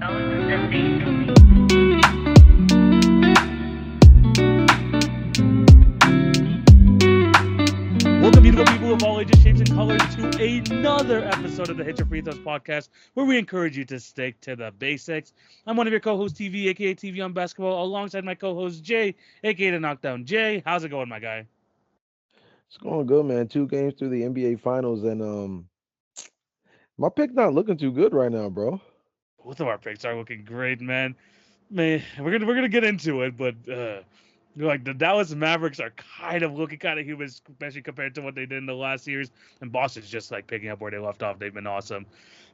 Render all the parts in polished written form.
Welcome, beautiful people of all ages, shapes, and colors, to another episode of the Hit Your Free Throws podcast, where we encourage you to stick to the basics. I'm one of your co-hosts, TV, aka TV on Basketball, alongside my co-host Jay, aka the Knockdown. Jay, how's it going, my guy? It's going good, man. Two games through the NBA Finals, and my pick not looking too good right now, bro. Both of our picks are looking great, man. Man, we're gonna get into it, but like the Dallas Mavericks are kind of looking kind of human, especially compared to what they did in the last series. And Boston's just like picking up where they left off. They've been awesome.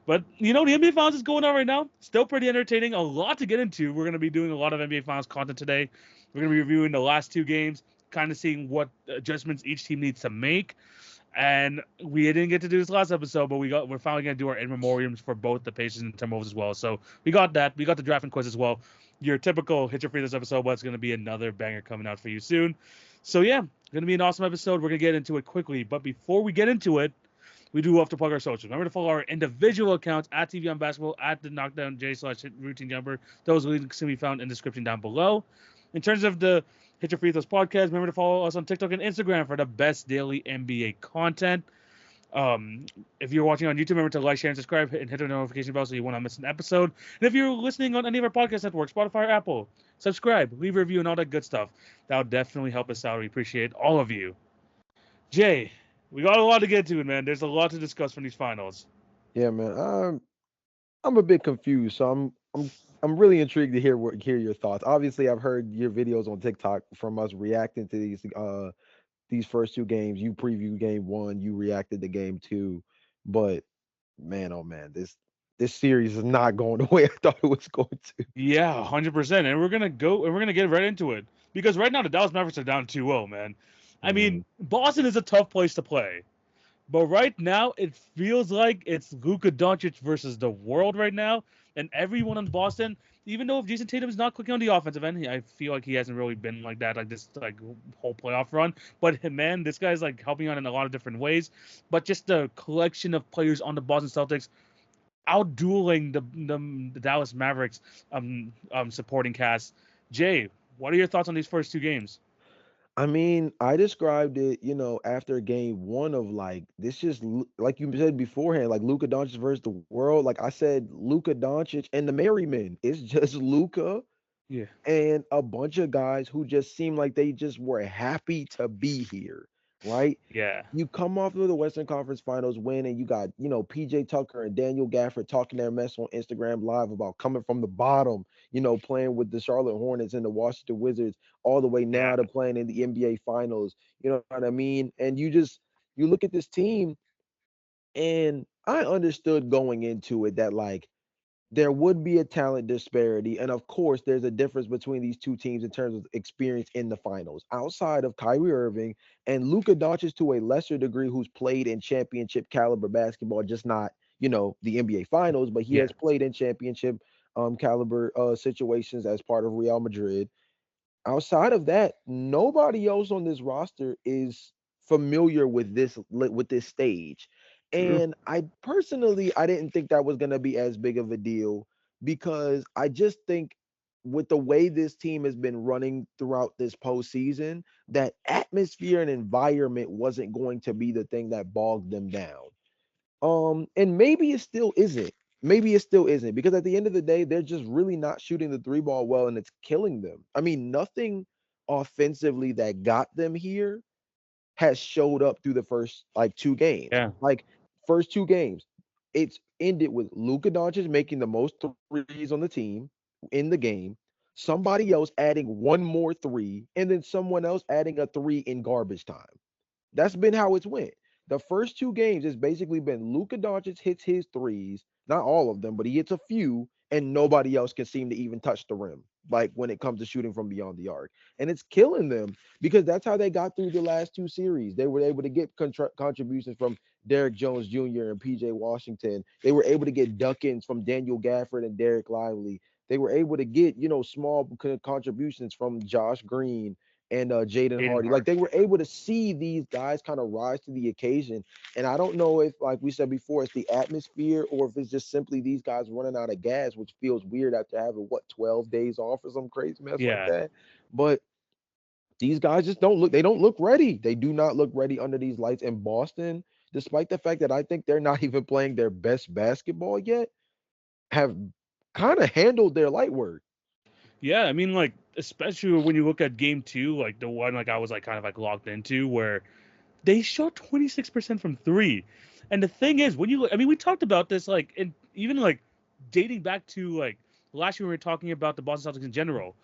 But the NBA Finals is going on right now. Still pretty entertaining. A lot to get into. We're gonna be doing a lot of NBA Finals content today. We're gonna be reviewing the last two games, kind of seeing what adjustments each team needs to make. And we didn't get to do this last episode, but we're finally gonna do our in memoriams for both the Pacers and Timberwolves as well. So we got that. We got the draft and quiz as well. Your typical hit your free this episode, but it's gonna be another banger coming out for you soon. So yeah, gonna be an awesome episode. We're gonna get into it quickly, but before we get into it, we do have to plug our socials. Remember to follow our individual accounts at TV on Basketball, at the Knockdown J / Routine Jumper. Those links can be found in the description down below. In terms of the Hit Your Free Throws podcast, remember to follow us on TikTok and Instagram for the best daily NBA content. If you're watching on YouTube, remember to like, share, and subscribe, and hit the notification bell so you won't miss an episode. And if you're listening on any of our podcast networks, Spotify or Apple, subscribe, leave a review, and all that good stuff. That'll definitely help us out. We appreciate all of you. Jay, we got a lot to get to, man. There's a lot to discuss from these finals. Yeah, man. I'm a bit confused, so I'm really intrigued to hear your thoughts. Obviously, I've heard your videos on TikTok from us reacting to these first two games. You previewed game one, you reacted to game two, but man, oh man, this series is not going the way I thought it was going to. Yeah, 100%. And we're going to go and we're going to get right into it. Because right now, the Dallas Mavericks are down 2-0, man. I mean, Mhm. Boston is a tough place to play. But right now, it feels like it's Luka Doncic versus the world right now, and everyone in Boston. Even though if Jason Tatum's not clicking on the offensive end, I feel like he hasn't really been like that, like this like whole playoff run. But man, this guy's like helping out in a lot of different ways. But just the collection of players on the Boston Celtics outdueling the Dallas Mavericks supporting cast. Jay, what are your thoughts on these first two games? I mean, I described it, after game one of like this like you said beforehand, like Luka Doncic versus the world. Like I said, Luka Doncic and the Merrymen. It's just Luka Yeah, and a bunch of guys who just seem like they just were happy to be here, right? yeah, You come off of the Western Conference Finals win, and you got, PJ Tucker and Daniel Gafford talking their mess on Instagram Live about coming from the bottom, playing with the Charlotte Hornets and the Washington Wizards, all the way yeah, now to playing in the NBA Finals. You know what I mean? And you look at this team, and I understood going into it that like there would be a talent disparity. And of course, there's a difference between these two teams in terms of experience in the finals. Outside of Kyrie Irving and Luka Doncic to a lesser degree, who's played in championship caliber basketball, just not, the NBA finals, but he yeah, has played in championship caliber situations as part of Real Madrid. Outside of that, nobody else on this roster is familiar with this stage. true. And I didn't think that was going to be as big of a deal because I just think with the way this team has been running throughout this postseason, that atmosphere and environment wasn't going to be the thing that bogged them down. And maybe it still isn't. Maybe it still isn't because at the end of the day, they're just really not shooting the three ball well and it's killing them. I mean, nothing offensively that got them here has showed up through the first like two games. Yeah, Like first two games, it's ended with Luka Doncic making the most threes on the team in the game, somebody else adding one more three, and then someone else adding a three in garbage time. That's been how it's went. The first two games has basically been Luka Doncic hits his threes, not all of them, but he hits a few, and nobody else can seem to even touch the rim. Like when it comes to shooting from beyond the arc, and it's killing them because that's how they got through the last two series. They were able to get contributions from Derek Jones Jr. and PJ Washington. They were able to get duck-ins from Daniel Gafford and Derek Lively. They were able to get small contributions from Josh Green and Jaden Aiden Hardy. Like Hart. they were able to see these guys kind of rise to the occasion. And I don't know if, like we said before, it's the atmosphere or if it's just simply these guys running out of gas, which feels weird after having what 12 days off or some crazy mess like Yeah. that. But these guys just don't look, they don't look ready. They do not look ready under these lights. In Boston, despite the fact that I think they're not even playing their best basketball yet, have kind of handled their light work. Yeah, I mean, like, especially when you look at game two, like the one like I was like kind of like locked into, where they shot 26% from three. And the thing is, when you, I mean, we talked about this, like, and even like dating back to like last year, we were talking about the Boston Celtics in general.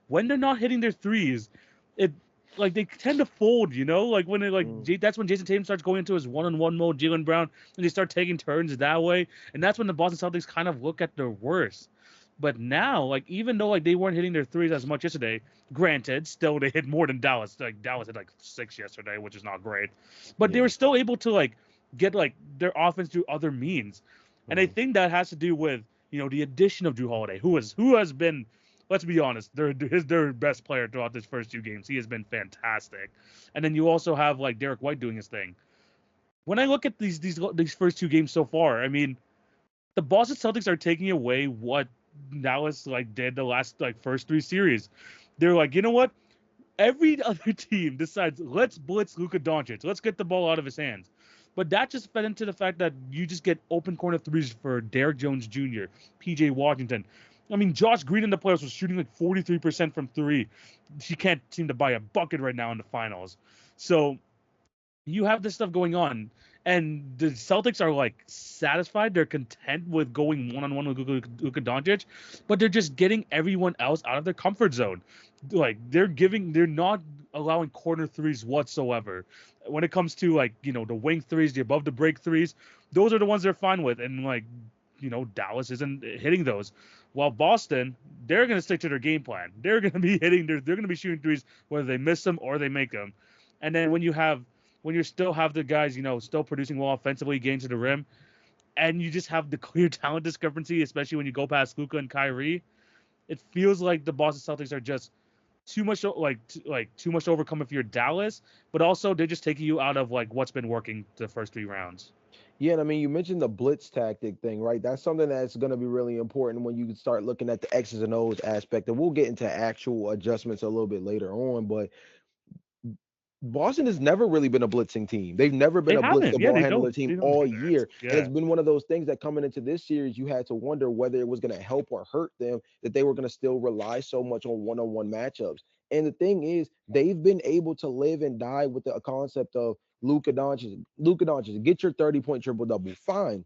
When they're not hitting their threes, it like they tend to fold, you know, like when they Mm, That's when Jason Tatum starts going into his one-on-one mode, Jalen Brown, and they start taking turns that way, and that's when the Boston Celtics kind of look at their worst. But now, like even though like they weren't hitting their threes as much yesterday, granted, still they hit more than Dallas. Like Dallas hit like six yesterday, which is not great, but they yeah. were still able to like get like their offense through other means, and I Mm, think that has to do with the addition of Drew Holiday, who has been, let's be honest, their best player throughout this first two games. He has been fantastic, and then you also have like Derek White doing his thing. When I look at these first two games so far, I mean, the Boston Celtics are taking away what Dallas like did the last like first three series. They're like, you know what? Every other team decides let's blitz Luka Doncic, let's get the ball out of his hands. But that just fed into the fact that you just get open corner threes for Derrick Jones Jr., PJ Washington. I mean, Josh Green in the playoffs was shooting like 43% from three. He can't seem to buy a bucket right now in the finals. So you have this stuff going on, and the Celtics are like satisfied. They're content with going one on one with Luka Doncic, but they're just getting everyone else out of their comfort zone. Like they're not allowing corner threes whatsoever. When it comes to like the wing threes, the above the break threes, those are the ones they're fine with, and like Dallas isn't hitting those. While Boston, they're gonna stick to their game plan. They're gonna be they're gonna be shooting threes whether they miss them or they make them. And then when you still have the guys, still producing well offensively, getting to the rim, and you just have the clear talent discrepancy, especially when you go past Luka and Kyrie, it feels like the Boston Celtics are just too much too much to overcome if you're Dallas, but also they're just taking you out of like what's been working the first three rounds. yeah, and I mean, you mentioned the blitz tactic thing, right? That's something that's going to be really important when you start looking at the X's and O's aspect. And we'll get into actual adjustments a little bit later on. But Boston has never really been a blitzing team. They've never been They a blitz the haven't. Yeah, ball they handler don't. team They don't all do that. year. And it's Yeah. been one of those things that coming into this series, you had to wonder whether it was going to help or hurt them, that they were going to still rely so much on one-on-one matchups. And the thing is, they've been able to live and die with the concept of Luka Doncic. Luka Doncic, get your 30-point triple double. Fine.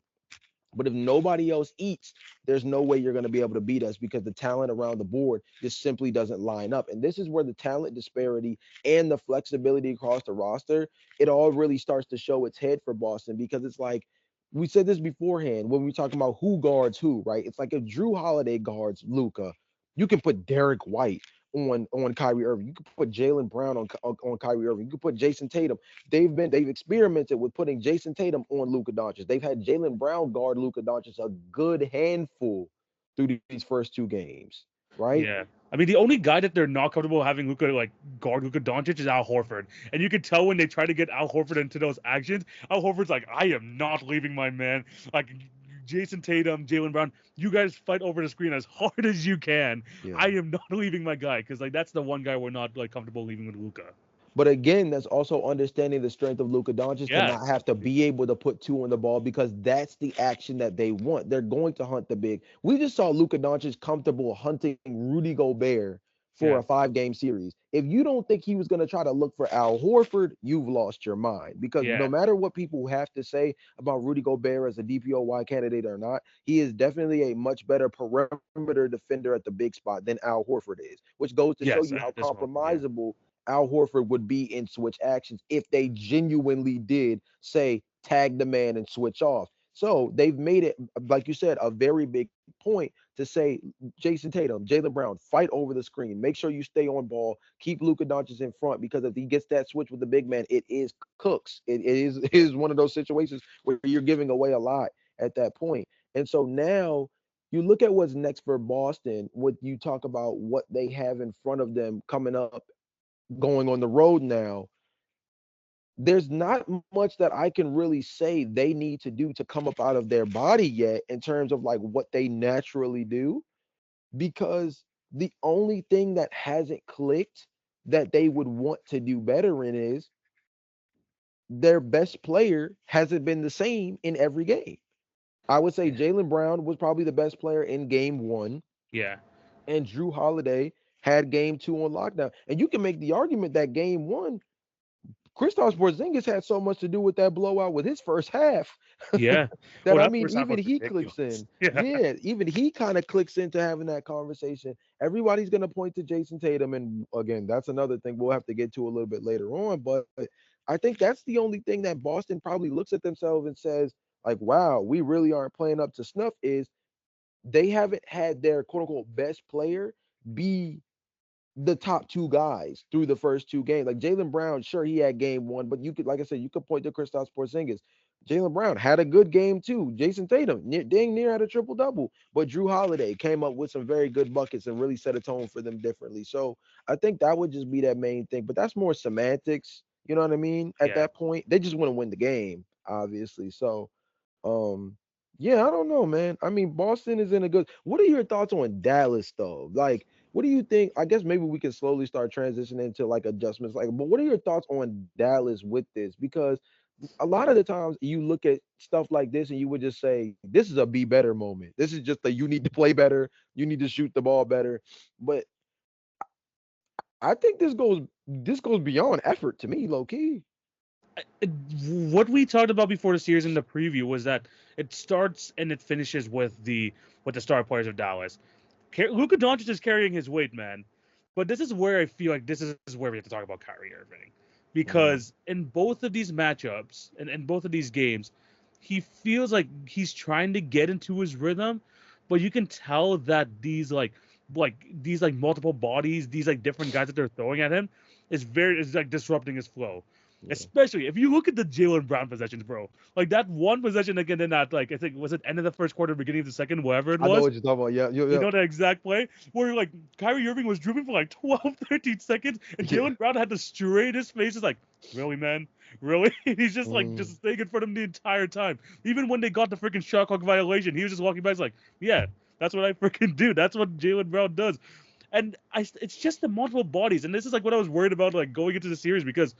But if nobody else eats, there's no way you're going to be able to beat us because the talent around the board just simply doesn't line up. And this is where the talent disparity and the flexibility across the roster, it all really starts to show its head for Boston because it's like we said this beforehand when we talk about who guards who, right? It's like if Drew Holiday guards Luca, you can put Derek White on Kyrie Irving. You can put Jalen Brown on Kyrie Irving. You can put Jason Tatum. They've experimented with putting Jason Tatum on Luka Doncic. They've had Jalen Brown guard Luka Doncic a good handful through these first two games, right? Yeah. I mean, the only guy that they're not comfortable having Luka like guard Luka Doncic is Al Horford, and you can tell when they try to get Al Horford into those actions. Al Horford's like, "I am not leaving my man." Like Jason Tatum, Jalen Brown, you guys fight over the screen as hard as you can. Yeah. I am not leaving my guy because like that's the one guy we're not like comfortable leaving with Luka. But again, that's also understanding the strength of Luka Doncic to not Yes. have to be able to put two on the ball because that's the action that they want. They're going to hunt the big. We just saw Luka Doncic comfortable hunting Rudy Gobert for Yeah. a 5 game series. If you don't think he was going to try to look for Al Horford, you've lost your mind because no Yeah. matter what people have to say about Rudy Gobert as a DPOY candidate or not, he is definitely a much better perimeter defender at the big spot than Al Horford is, which goes to show Yes. you how At this moment, yeah. compromisable Al Horford would be in switch actions if they genuinely did say tag the man and switch off. So they've made it, like you said, a very big point to say Jason Tatum, Jalen Brown, fight over the screen. Make sure you stay on ball. Keep Luka Doncic in front because if he gets that switch with the big man, it is cooks. It is one of those situations where you're giving away a lot at that point. And so now you look at what's next for Boston. What you talk about what they have in front of them coming up going on the road now, there's not much that I can really say they need to do to come up out of their body yet in terms of like what they naturally do, because the only thing that hasn't clicked that they would want to do better in is their best player hasn't been the same in every game. I would say Jalen Brown was probably the best player in game one, Yeah. and Drew Holiday had game two on lockdown. And you can make the argument that game one, Kristaps Porzingis had so much to do with that blowout with his first half Yeah. Oh, that I that mean, first half even was he clicks ridiculous. in. Yeah. Yeah, even he kind of clicks into having that conversation. Everybody's gonna point to Jason Tatum, and again, that's another thing we'll have to get to a little bit later on. But I think that's the only thing that Boston probably looks at themselves and says, like, "Wow, we really aren't playing up to snuff." Is they haven't had their quote unquote best player be the top two guys through the first two games. Like Jalen Brown, sure he had game one, but you could, like I said, you could point to Kristaps Porzingis. Jalen Brown had a good game too. Jason Tatum, dang near had a triple double, but Drew Holiday came up with some very good buckets and really set a tone for them differently. So I think that would just be that main thing. But that's more semantics. You know what I mean? At Yeah. that point, they just want to win the game, obviously. So um, yeah, I don't know, man. I mean, Boston is in a good. What are your thoughts on Dallas, though? Like, what do you think? I guess maybe we can slowly start transitioning into like adjustments. Like, but what are your thoughts on Dallas with this? Because a lot of the times you look at stuff like this and you would just say, this is a be better moment. This is just a you need to play better. You need to shoot the ball better. But I think this goes beyond effort to me, low key. it- what we talked about before the series in the preview was that it starts and it finishes with the star players of Dallas. Luka Doncic is carrying his weight, man. But this is where I feel like this is where we have to talk about Kyrie Irving, Mm, because in both of these matchups and in both of these games, he feels like he's trying to get into his rhythm, but you can tell that these like multiple bodies, these like different guys that they're throwing at him, is like disrupting his flow. yeah. Especially if you look at the Jalen Brown possessions, bro. Like that one possession again in that, like I think was it end of the first quarter, beginning of the second, whatever it I know was. what you're talking about. Yeah, yeah, You yeah. know that exact play where like Kyrie Irving was dribbling for like 12, 13 seconds, and Yeah. Jalen Brown had to straight his face. Is like, really, man, really? He's just like Mm, just staying in front of him the entire time. Even when they got the freaking shot clock violation, he was just walking by. He's like, yeah, that's what I freaking do. That's what Jalen Brown does. And it's just the multiple bodies, and this is like what I was worried about, like going into the series, because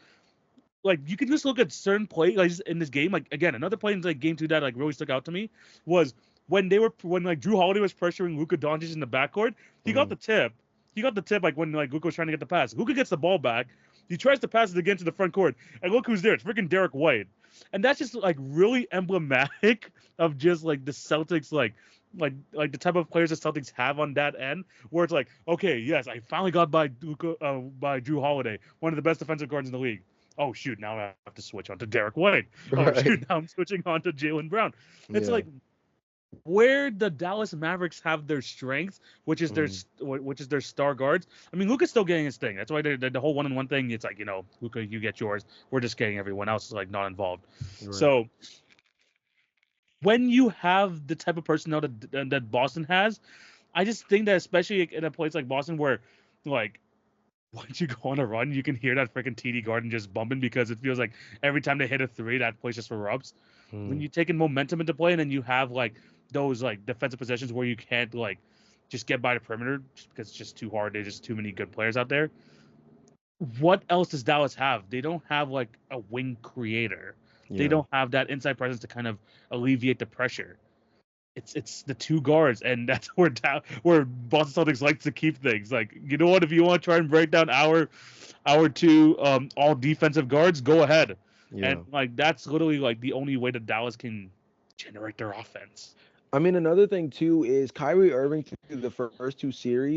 like you can just look at certain plays like in this game. Like again, another play in like game two that like really stuck out to me was when like Drew Holiday was pressuring Luka Doncic in the backcourt. He got mm, the tip. He got the tip like when like Luka was trying to get the pass. Luka gets the ball back. He tries to pass it again to the front court, and look who's there. It's freaking Derek White, and that's just like really emblematic of just like the Celtics like the type of players the Celtics have on that end, where it's like, okay, yes, I finally got by by Drew Holiday, one of the best defensive guards in the league. Oh shoot, now I have to switch on to Derek White. Oh shoot, right. now I'm switching on to Jalen Brown. It's Yeah. like where the Dallas Mavericks have their strengths, Mm, which is their star guards. I mean, Luka's still getting his thing. That's why the whole one-on-one thing. It's like, Luka, you get yours. We're just getting everyone else like not involved. right. So when you have the type of personnel that Boston has, I just think that especially in a place like Boston where like once you go on a run, you can hear that freaking TD Garden just bumping because it feels like every time they hit a three, that place just erupts. When Mm, you taking momentum into play and then you have like those like defensive possessions where you can't like just get by the perimeter just because it's just too hard. There's just too many good players out there. What else does Dallas have? They don't have like a wing creator. They yeah. don't have that inside presence to kind of alleviate the pressure. It's the two guards, and that's where Boston Celtics likes to keep things. Like, you know what? If you want to try and break down our two all defensive guards, go ahead. And Yeah. like that's literally like the only way that Dallas can generate their offense. I mean, another thing too is Kyrie Irving through the first two series.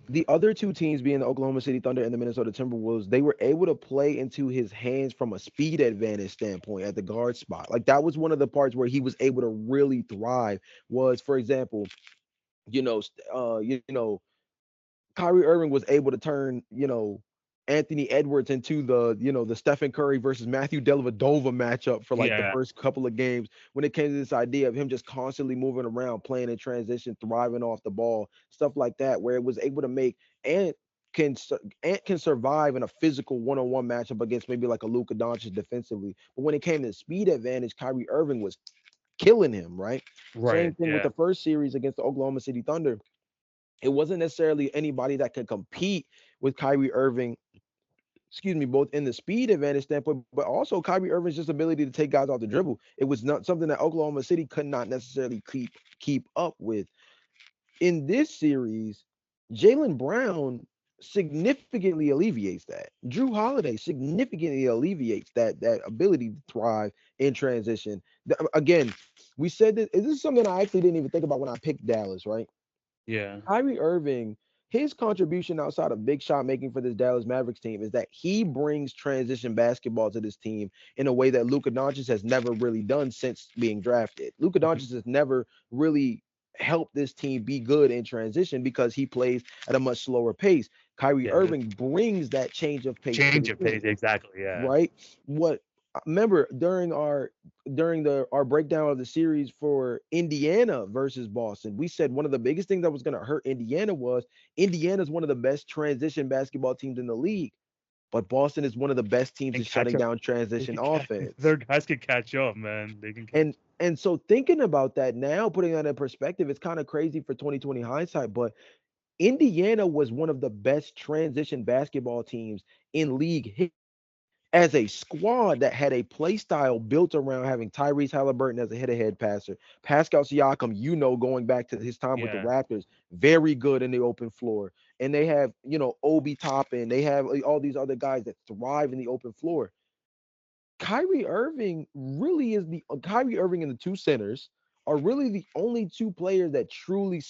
The other two teams, being the Oklahoma City Thunder and the Minnesota Timberwolves, they were able to play into his hands from a speed advantage standpoint at the guard spot. Like that was one of the parts where he was able to really thrive. Was, for example, Kyrie Irving was able to turn, Anthony Edwards into the Stephen Curry versus Matthew Dellavedova matchup for like the Yeah, first couple of games when it came to this idea of him just constantly moving around, playing in transition, thriving off the ball, stuff like that, where it was able to make and Ant can survive in a physical one-on-one matchup against maybe like a Luka Doncic defensively, but when it came to speed advantage, Kyrie Irving was killing him, right? Same Right. thing with Yeah. the first series against the Oklahoma City Thunder. It wasn't necessarily anybody that could compete with Kyrie Irving, excuse me, both in the speed advantage standpoint, but also Kyrie Irving's just ability to take guys off the dribble. It was not something that Oklahoma City could not necessarily keep up with. In this series, Jalen Brown significantly alleviates that. Drew Holiday significantly alleviates that ability to thrive in transition. Again, we said that this is something I actually didn't even think about when I picked Dallas, right? Yeah. Kyrie Irving, his contribution outside of big shot making for this Dallas Mavericks team is that he brings transition basketball to this team in a way that Luka Doncic has never really done since being drafted. Luka Mhm. Doncic has never really helped this team be good in transition because he plays at a much slower pace. Kyrie Yeah. Irving brings that change of pace to Change the of pace. team, Exactly. Yeah. right? What remember during the our breakdown of the series for Indiana versus Boston, we said one of the biggest things that was going to hurt Indiana was Indiana's one of the best transition basketball teams in the league, but Boston is one of the best teams And at catch shutting up. down They transition can catch. offense. Their guys can catch up, man. They can catch. And so thinking about that now, putting that in perspective, it's kind of crazy for 2020 hindsight, but Indiana was one of the best transition basketball teams in league as a squad that had a play style built around having Tyrese Halliburton as a hit-ahead passer, Pascal Siakam, going back to his time with the Yeah. Raptors, very good in the open floor, and they have Obi Toppin, they have all these other guys that thrive in the open floor. Kyrie Irving really is the Kyrie Irving and the two centers are really the only two players that truly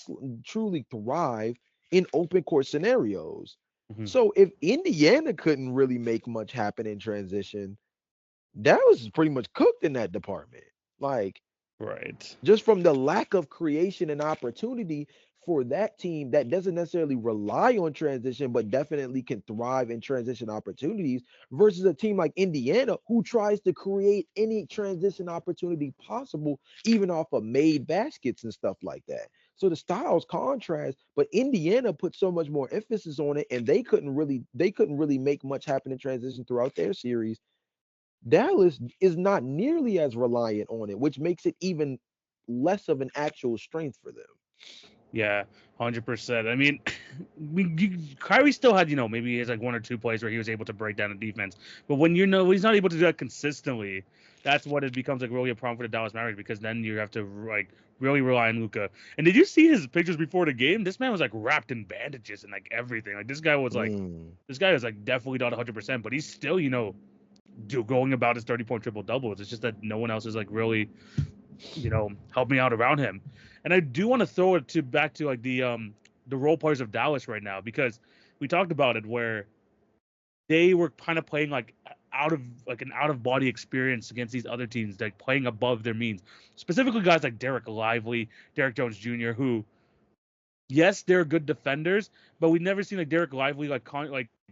thrive in open court scenarios. Mhm. So if Indiana couldn't really make much happen in transition, Dallas is pretty much cooked in that department. Like Right. just from the lack of creation and opportunity for that team that doesn't necessarily rely on transition, but definitely can thrive in transition opportunities versus a team like Indiana who tries to create any transition opportunity possible, even off of made baskets and stuff like that. So the styles contrast, but Indiana put so much more emphasis on it, and they couldn't really make much happen in transition throughout their series. Dallas is not nearly as reliant on it, which makes it even less of an actual strength for them. Yeah, 100%. I mean, Kyrie still had, maybe he has like one or two plays where he was able to break down the defense. But when he's not able to do that consistently, that's what it becomes like really a problem for the Dallas Mavericks because then you have to like really rely on Luca. And did you see his pictures before the game? This man was like wrapped in bandages and like everything. Like Mm. this guy was like definitely not 100%, but he's still, going about his 30-point triple doubles. It's just that no one else is like really help me out around him. And I do want to throw it to back to like the role players of Dallas right now because we talked about it where they were kind of playing like an out of body experience against these other teams, like playing above their means. Specifically, guys like Derek Lively, Derek Jones Jr., who yes, they're good defenders, but we never seen like Derek Lively like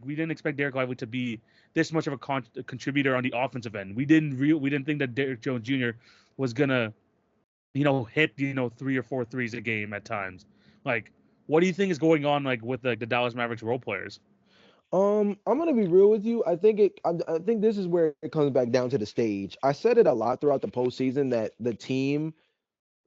we didn't expect Derek Lively to be this much of a contributor on the offensive end. We didn't think that Derek Jones Jr. was gonna hit, 3 or 4 threes a game at times. Like, what do you think is going on like with the Dallas Mavericks role players? I'm gonna be real with you. I think this is where it comes back down to the stage. I said it a lot throughout the postseason that the team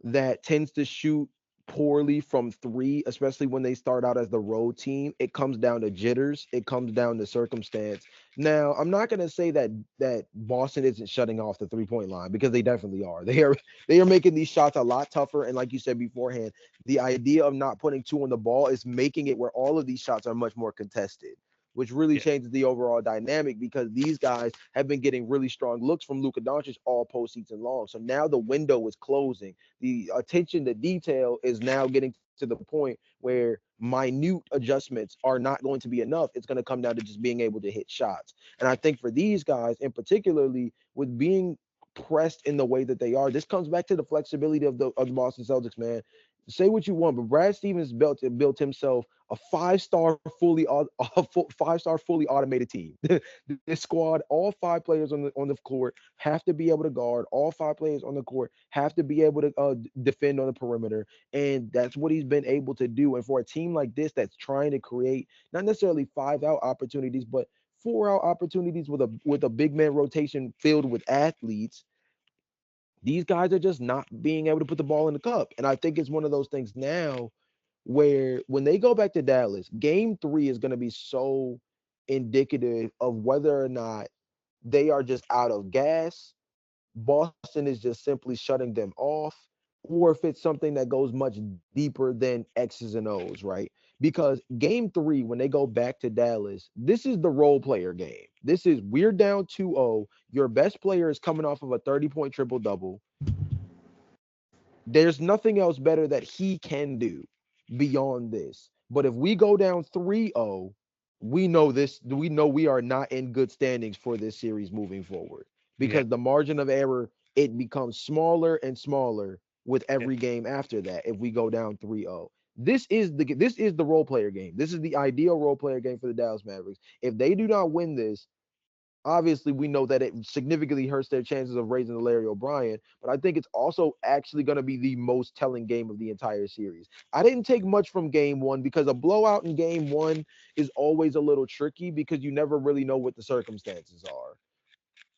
that tends to shoot poorly from three, especially when they start out as the road team, it comes down to jitters. It comes down to circumstance. Now, I'm not going to say that Boston isn't shutting off the 3-point line because they definitely are. They are making these shots a lot tougher. And like you said beforehand, the idea of not putting two on the ball is making it where all of these shots are much more contested, which really Yeah, changes the overall dynamic because these guys have been getting really strong looks from Luka Doncic all postseason long. So now the window is closing. The attention to detail is now getting to the point where minute adjustments are not going to be enough. It's going to come down to just being able to hit shots. And I think for these guys, and particularly with being pressed in the way that they are, this comes back to the flexibility of the Boston Celtics, man. Say what you want, but Brad Stevens built himself a five-star five-star fully automated team. This squad, all five players on the court have to be able to guard. All five players on the court have to be able to defend on the perimeter, and that's what he's been able to do. And for a team like this that's trying to create not necessarily five out opportunities, but four out opportunities with a big man rotation filled with athletes, these guys are just not being able to put the ball in the cup. And I think it's one of those things now where when they go back to Dallas, game three is going to be so indicative of whether or not they are just out of gas, Boston is just simply shutting them off, or if it's something that goes much deeper than X's and O's, right? Because game three, when they go back to Dallas, this is the role player game. This is we're down 2-0. Your best player is coming off of a 30-point triple double. There's nothing else better that he can do beyond this. But if we go down 3-0, we know this, we know we are not in good standings for this series moving forward Yeah. because the margin of error it becomes smaller and smaller with Yeah. every game after that if we go down 3-0. This is the role player game. This is the ideal role player game for the Dallas Mavericks. If they do not win this, obviously we know that it significantly hurts their chances of raising the Larry O'Brien, but I think it's also actually going to be the most telling game of the entire series. I didn't take much from game one because a blowout in game one is always a little tricky because you never really know what the circumstances are.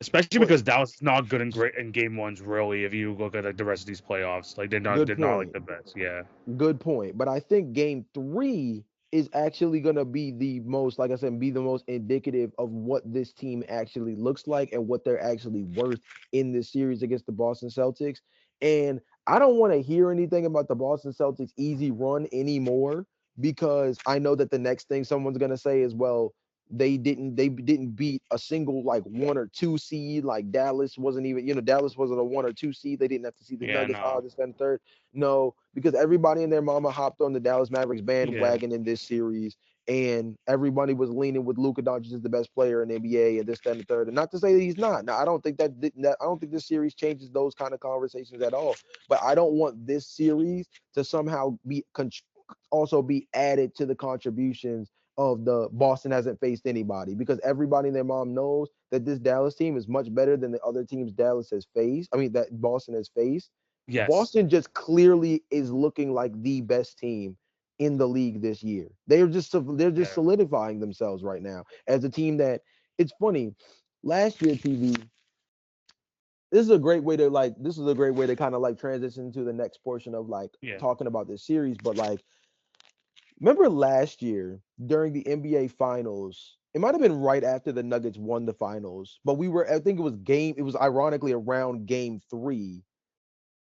Especially But because Dallas is not good in great in game ones. Really, if you look at like the rest of these playoffs, like good they're not like point. the best. Yeah. Good point. But I think game three is actually going to be the most, like I said, be the most indicative of what this team actually looks like and what they're actually worth in this series against the Boston Celtics. And I don't want to hear anything about the Boston Celtics easy run anymore because I know that the next thing someone's going to say is, well, they didn't beat a single like one or two seed. Like Dallas wasn't even, Dallas wasn't a one or two seed. They didn't have to see the Yeah. Nuggets, No. this, that, and third. No, because everybody and their mama hopped on the Dallas Mavericks Yeah. bandwagon in this series, and everybody was leaning with Luka Doncic as the best player in the NBA and this, that, and the third. And not to say that he's not. Now, I don't think I don't think this series changes those kind of conversations at all. But I don't want this series to somehow also be added to the contributions of the Boston hasn't faced anybody because everybody and their mom knows that this Dallas team is much better than the other teams Dallas has faced. I mean, that Boston has faced. Yes. Boston just clearly is looking like the best team in the league this year. They're just Yeah. solidifying themselves right now as a team that it's funny. Last year, TV. This is a great way to kind of like transition to the next portion of like Yeah. talking about this series. But like, remember last year during the NBA Finals? It might have been right after the Nuggets won the finals, but I think it was ironically around game three.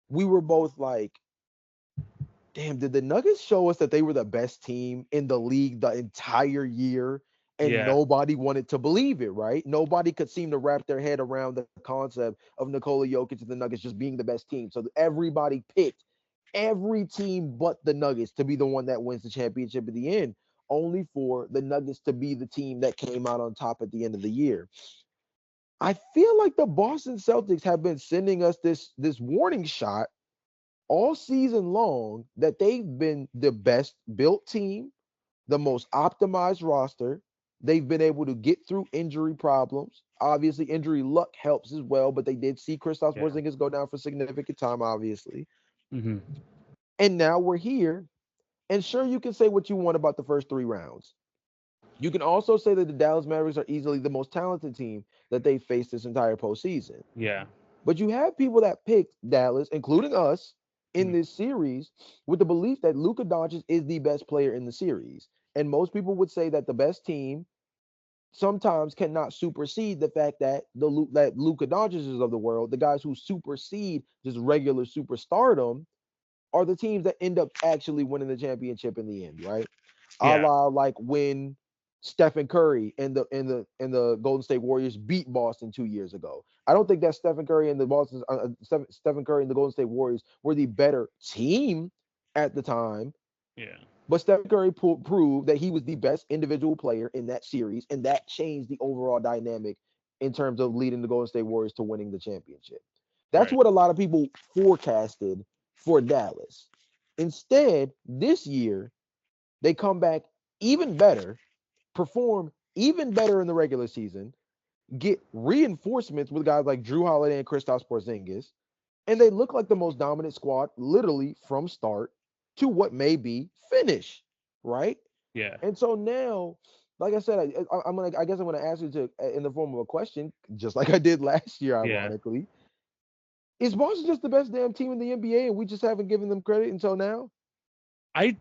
We were both like, damn, did the Nuggets show us that they were the best team in the league the entire year? And Yeah. nobody wanted to believe it, right? Nobody could seem to wrap their head around the concept of Nikola Jokic and the Nuggets just being the best team. So everybody picked every team but the Nuggets to be the one that wins the championship at the end, only for the Nuggets to be the team that came out on top at the end of the year. I feel like the Boston Celtics have been sending us this warning shot all season long that they've been the best built team, the most optimized roster. They've been able to get through injury problems. Obviously, injury luck helps as well, but they did see Kristaps Yeah. Porzingis go down for significant time, obviously. Hmm. And now we're here. And sure, you can say what you want about the first three rounds. You can also say that the Dallas Mavericks are easily the most talented team that they faced this entire postseason. Yeah. But you have people that picked Dallas, including us, in Mhm. this series with the belief that Luka Doncic is the best player in the series. And most people would say that the best team sometimes cannot supersede the fact that that Luka Doncic of the world, the guys who supersede just regular superstardom, are the teams that end up actually winning the championship in the end, right? A Yeah. la like when Stephen Curry and the Golden State Warriors beat Boston 2 years ago. I don't think that Stephen Curry and the Golden State Warriors were the better team at the time, Yeah. but Stephen Curry proved that he was the best individual player in that series, and that changed the overall dynamic in terms of leading the Golden State Warriors to winning the championship. That's Right. what a lot of people forecasted for Dallas. Instead, this year, they come back even better, perform even better in the regular season, get reinforcements with guys like Drew Holiday and Kristaps Porzingis, and they look like the most dominant squad, literally from start to what may be finish, right? Yeah. And so now, like I said, I'm gonna, I guess I'm gonna ask you to in the form of a question, just like I did last year, Yeah. ironically. Is Boston just the best damn team in the NBA, and we just haven't given them credit until now? I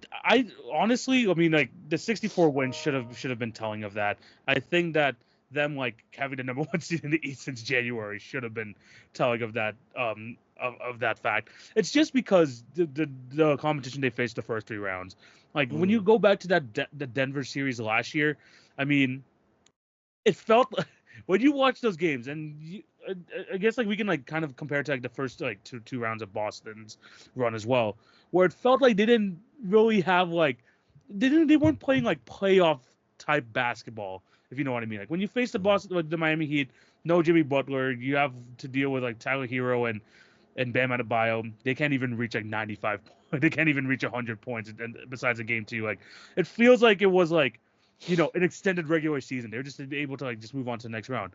honestly, I mean, like the 64 win should have been telling of that. I think that them like having the number one seed in the East since January should have been telling of that of that fact. It's just because the competition they faced the first three rounds. Like when you Mm, go back to the Denver series last year, I mean, it felt when you watch those games, and I guess like we can like kind of compare it to like the first like two rounds of Boston's run as well, where it felt like they didn't really have like they weren't playing like playoff type basketball, if you know what I mean. Like when you face the mm. Boston like the Miami Heat, no Jimmy Butler, you have to deal with like Tyler Hero and Bam Adebayo. They can't even reach like 95 they can't even reach 100 points, and besides the game two, like it feels like it was like an extended regular season. They're just able to like just move on to the next round.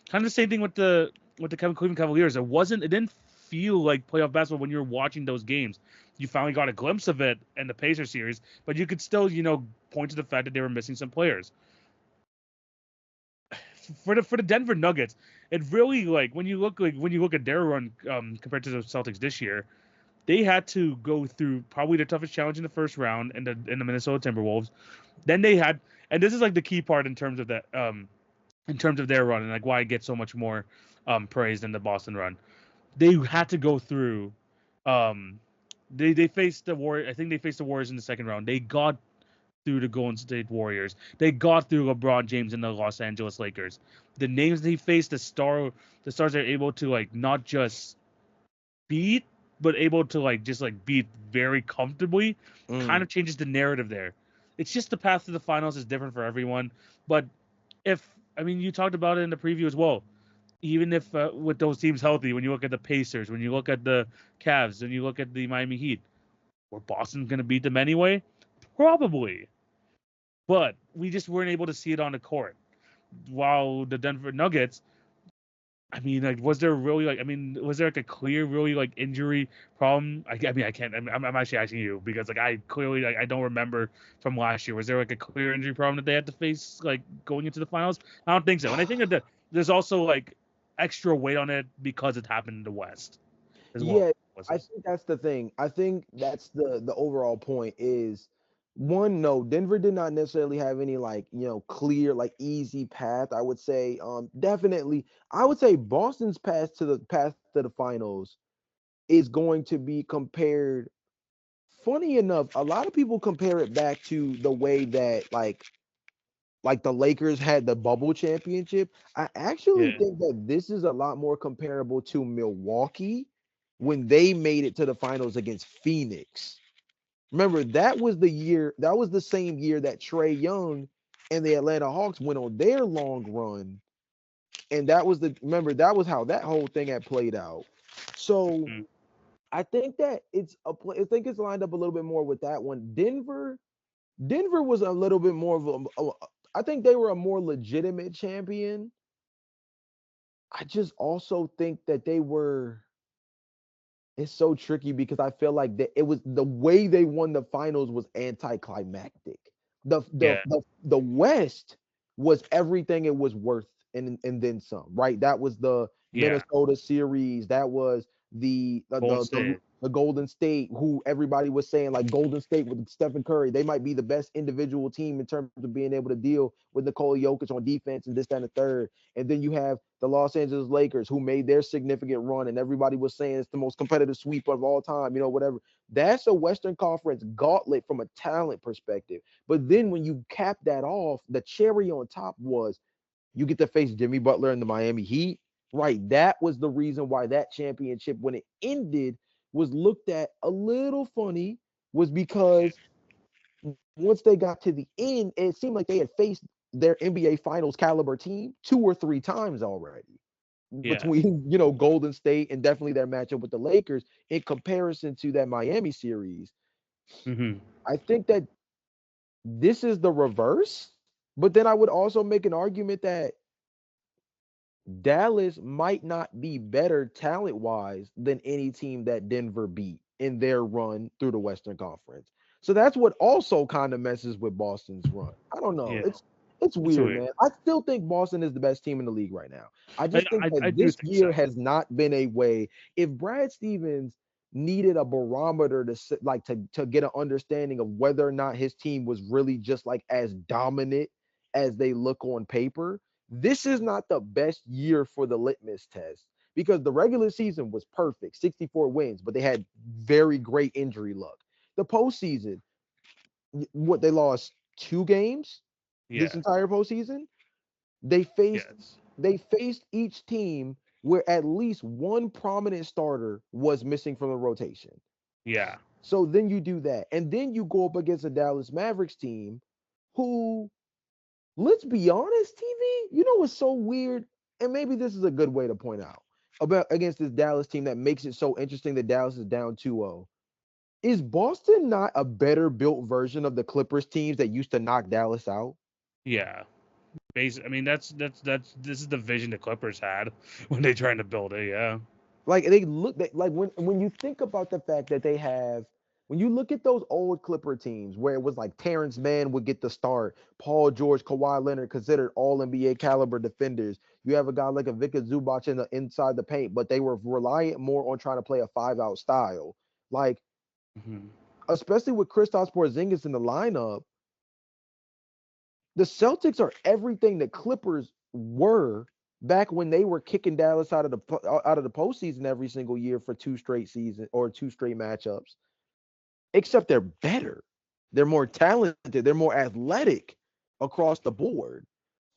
Kind of the same thing with the Cleveland Cavaliers. It didn't feel like playoff basketball when you were watching those games. You finally got a glimpse of it in the Pacers series, but you could still point to the fact that they were missing some players. For the Denver Nuggets, it really like when you look at their run compared to the Celtics this year, they had to go through probably the toughest challenge in the first round in the Minnesota Timberwolves. Then they had, and this is like the key part in terms of their run and like why it gets so much more praise than the Boston run. They had to go through. Um, they faced the Warriors. I think they faced the Warriors in the second round. They got through the Golden State Warriors. They got through LeBron James and the Los Angeles Lakers. The names they faced, the stars are able to like not just beat, but able to like just like beat very comfortably. Kind Mm. of changes the narrative there. It's just the path to the finals is different for everyone. But if I mean, you talked about it in the preview as well. Even if with those teams healthy, when you look at the Pacers, when you look at the Cavs, when you look at the Miami Heat, were Boston going to beat them anyway? Probably, but we just weren't able to see it on the court. While the Denver Nuggets, I mean, like, was there really like, I mean, was there like a clear, really like injury problem? I mean, I can't. I'm actually asking you because like I clearly like I don't remember from last year. Was there like a clear injury problem that they had to face like going into the finals? I don't think so. And I think that there's also like extra weight on it because it happened in the West as well. Yeah, Was I it? think that's the thing. I think that's the overall point is one, no, Denver did not necessarily have any like, clear, like easy path. I would say definitely I would say Boston's path to the finals is going to be compared. Funny enough, a lot of people compare it back to the way that like the Lakers had the bubble championship. I actually Yeah, think that this is a lot more comparable to Milwaukee when they made it to the finals against Phoenix. Remember, that was the same year that Trey Young and the Atlanta Hawks went on their long run. And that was how that whole thing had played out. So mm, I think that I think it's lined up a little bit more with that one. Denver was a little bit more of I think they were a more legitimate champion. I just also think that they were it's so tricky because I feel like it was the way they won the finals was anticlimactic. yeah, The West was everything it was worth and then some, right? That was the yeah. Minnesota series. That was Golden State. the Golden State, who everybody was saying like Golden State with Stephen Curry, they might be the best individual team in terms of being able to deal with Nikola Jokic on defense and this, that, and the third. And then you have the Los Angeles Lakers, who made their significant run, and everybody was saying it's the most competitive sweep of all time, whatever. That's a Western Conference gauntlet from a talent perspective. But then when you cap that off, the cherry on top was you get to face Jimmy Butler and the Miami Heat. Right. That was the reason why that championship, when it ended, was looked at a little funny, was because once they got to the end, it seemed like they had faced their NBA Finals caliber team two or three times already Yeah, between Golden State and definitely their matchup with the Lakers in comparison to that Miami series. Hmm. I think that this is the reverse, but then I would also make an argument that Dallas might not be better talent wise than any team that Denver beat in their run through the Western Conference. So that's what also kind of messes with Boston's run. I don't know. Yeah, It's it's weird, weird. man. I still think Boston is the best team in the league right now. I just think I that do this think year so. has not been a way. If Brad Stevens needed a barometer to to get an understanding of whether or not his team was really just like as dominant as they look on paper, this is not the best year for the litmus test because the regular season was perfect, 64 wins, but they had very great injury luck. The postseason, what they lost 2 games this Yeah. entire postseason. They faced Yes. they faced each team where at least one prominent starter was missing from the rotation. Yeah. So then you do that, and then you go up against a Dallas Mavericks team who, let's be honest, TV, you know what's so weird? And maybe this is a good way to point out about against this Dallas team that makes it so interesting that Dallas is down 2-0. Is Boston not a better built version of the Clippers teams that used to knock Dallas out? Yeah. I mean, that's this is the vision the Clippers had when they trying to build it. Yeah. Like they look like when you think about the fact that they have when you look at those old Clipper teams where it was like Terrence Mann would get the start, Paul George, Kawhi Leonard considered all NBA caliber defenders. You have a guy like a Vika Zubac in the inside the paint, but they were reliant more on trying to play a 5 out style. Like Hmm. especially with Kristaps Porzingis in the lineup, the Celtics are everything the Clippers were back when they were kicking Dallas out of the postseason every single year for 2 straight seasons or 2 straight matchups. Except they're better, they're more talented, they're more athletic across the board.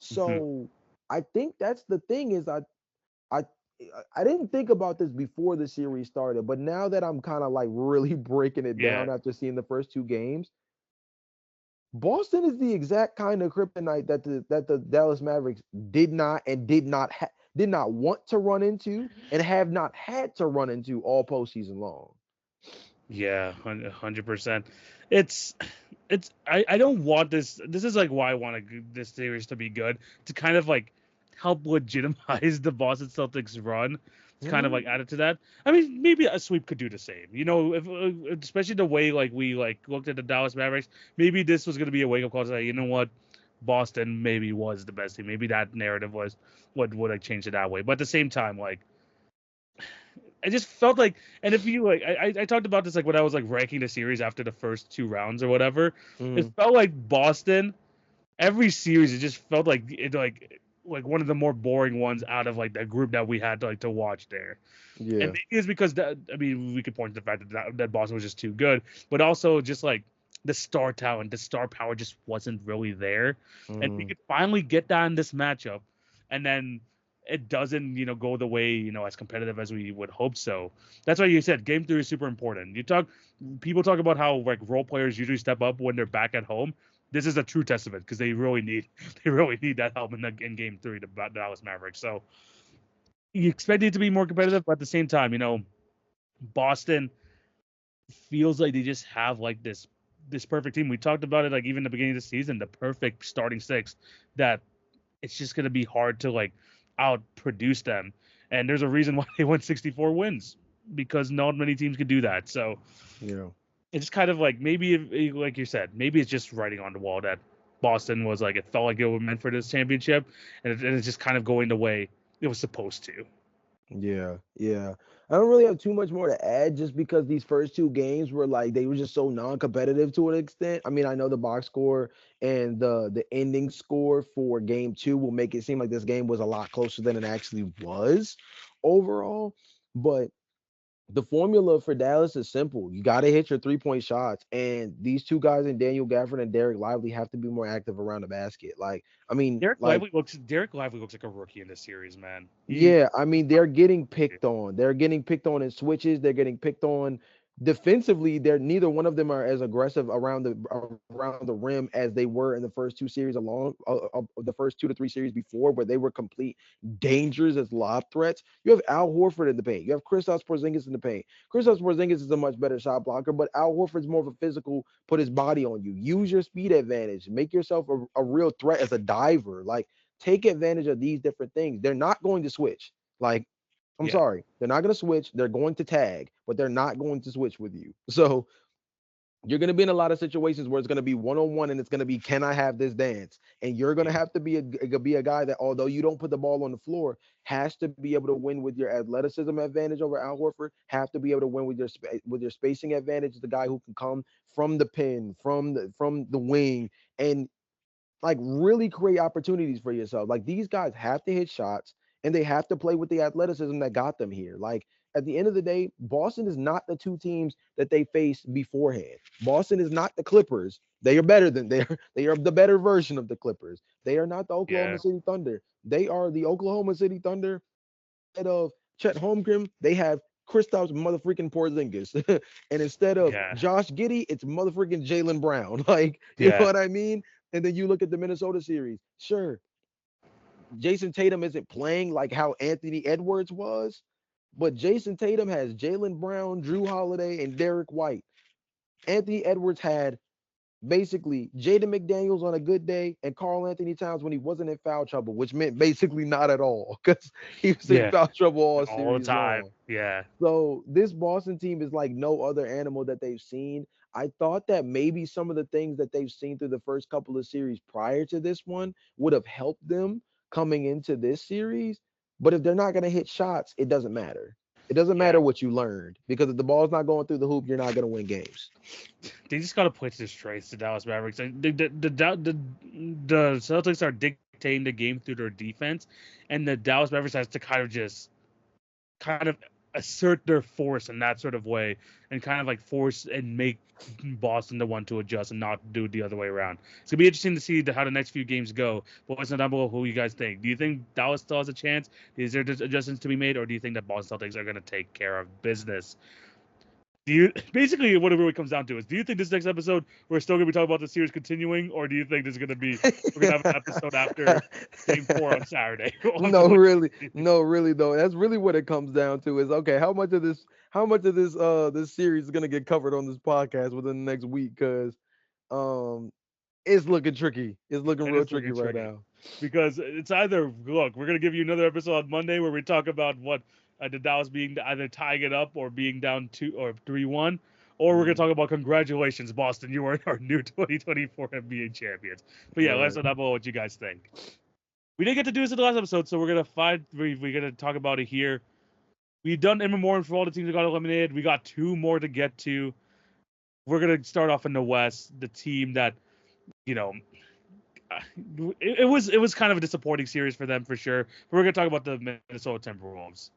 Hmm. So I think that's the thing is I I didn't think about this before the series started, but now that I'm kind of like really breaking it Yeah. down after seeing the first 2 games, Boston is the exact kind of kryptonite that the Dallas Mavericks did not want to run into and have not had to run into all postseason long. Yeah. 100%. It's I don't want this. This is like why I want this series to be good, to kind of like help legitimize the Boston Celtics run. It's kind of Mhm. like added to that. I mean, maybe a sweep could do the same. You know, if especially the way like we like looked at the Dallas Mavericks, maybe this was going to be a wake up call to say, you know what, Boston maybe was the best team. Maybe that narrative was what would like change it that way. But at the same time, like I just felt like, and if you like, I talked about this like when I was like ranking the series after the first 2 rounds or whatever. It Mhm. felt like Boston every series. It just felt like it like one of the more boring ones out of like the group that we had to watch there. And Yeah. maybe it's because that I mean we could point to the fact that Boston was just too good, but also just like the star talent, the star power just wasn't really there, and we Mhm. could finally get that in this matchup, and then it doesn't go the way as competitive as we would hope so. That's why you said game three is super important. People talk about how like role players usually step up when they're back at home. This is a true testament because they really need they really need that help in game three, the Dallas Mavericks. So you expect it to be more competitive, but at the same time, Boston feels like they just have like this perfect team. We talked about it like even the beginning of the season, the perfect starting six that it's just gonna be hard to like outproduce them. And there's a reason why they won 64 wins because not many teams could do that. So Yeah. it's kind of like maybe like you said, maybe it's just writing on the wall that Boston was like it felt like it was meant for this championship, and it's just kind of going the way it was supposed to. Yeah, yeah. I don't really have too much more to add just because these first 2 games were like they were just so non-competitive to an extent. I mean, I know the box score and the ending score for game 2 will make it seem like this game was a lot closer than it actually was overall. But the formula for Dallas is simple. You got to hit your 3-point shots, and these 2 guys in Daniel Gafford and Derek Lively have to be more active around the basket. Like, I mean, like Derek Lively looks like a rookie in this series, man. He yeah, I mean they're getting picked on. They're getting picked on in switches. They're getting picked on defensively, they're neither one of them are as aggressive around the rim as they were in the first two series the first 2 to 3 series before, where they were complete dangers as lob threats. You have Al Horford in the paint. You have Kristaps Porzingis in the paint. Kristaps Porzingis is a much better shot blocker, but Al Horford's more of a physical, put his body on you. Use your speed advantage. Make yourself a real threat as a diver. Like, take advantage of these different things. They're not going to switch. Like, I'm Yeah, sorry, they're not going to switch. They're going to tag, but they're not going to switch with you. So you're going to be in a lot of situations where it's going to be one on one, and it's going to be, can I have this dance? And you're going to yeah, have to be a guy that, although you don't put the ball on the floor, has to be able to win with your athleticism advantage over Al Horford. Have to be able to win with with your spacing advantage. The guy who can come from the pin, from the wing, and like really create opportunities for yourself. Like, these guys have to hit shots, and they have to play with the athleticism that got them here. Like, at the end of the day, Boston is not the two teams that they faced beforehand. Boston is not the Clippers. They are better than they are the better version of the Clippers. They are not the yeah, Oklahoma City Thunder. They are the Oklahoma City Thunder. Instead of Chet Holmgren, they have Kristaps motherfucking Porzingis. And instead of yeah, Josh Giddey, it's motherfucking Jalen Brown. Like, you know yeah, what I mean? And then you look at the Minnesota series. Sure, Jason Tatum isn't playing like how Anthony Edwards was, but Jason Tatum has Jalen Brown, Drew Holiday, and Derek White. Anthony Edwards had basically Jaden McDaniels on a good day and Carl Anthony Towns when he wasn't in foul trouble, which meant basically not at all because he was in yeah. foul trouble all All the series time. long. Yeah, So this Boston team is like no other animal that they've seen. I thought that maybe some of the things that they've seen through the first couple of series prior to this one would have helped them coming into this series. But if they're not going to hit shots, it doesn't matter. It doesn't yeah. matter what you learned because if the ball's not going through the hoop, you're not going to win games. They just gotta put this trace to Dallas Mavericks. Like, the Celtics are dictating the game through their defense, and the Dallas Mavericks has to kind of assert their force in that sort of way, and kind of like force and make Boston the one to adjust and not do it the other way around. It's gonna be interesting to see how the next few games go. But what's down below? Who you guys think? Do you think Dallas still has a chance? Is there adjustments to be made, or do you think that Boston Celtics are gonna take care of business? Do you basically what it really comes down to is, do you think this next episode we're still gonna be talking about the series continuing, or do you think this is gonna be we're gonna have an episode after game 4 on Saturday? We'll have to No, wait. really, no, really though. That's really what it comes down to is okay, how much of this series is gonna get covered on this podcast within the next week? Because um it's looking tricky. It's looking It real is tricky looking right tricky now. because it's either look, we're gonna give you another episode on Monday where we talk about what the Dallas being either tying it up or being down 2 or 3-1, or we're gonna Mhm. talk about congratulations, Boston, you are our new 2024 NBA champions. But yeah, let us Right. know down below what you guys think. We didn't get to do this in the last episode, so we're gonna talk about it here. We've done in memoriam for all the teams that got eliminated. We got two more to get to. We're gonna start off in the West, the team that you know uh, it was kind of a disappointing series for them for sure. But we're gonna talk about the Minnesota Timberwolves.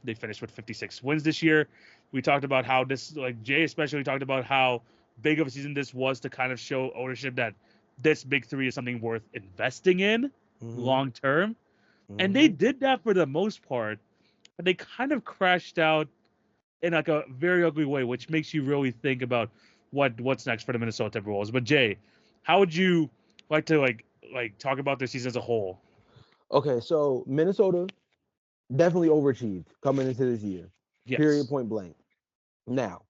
They finished with 56 wins this year. We talked about how this, like Jay especially talked about how big of a season this was to kind of show ownership that this big three is something worth investing in Mhm. long term, and they Mhm. did that for the most part. But they kind of crashed out in like a very ugly way, which makes you really think about what's next for the Minnesota Timberwolves. But Jay, how would you like to talk about their season as a whole? Okay, so Minnesota definitely overachieved coming into this year. Period, Yes. point blank. Now,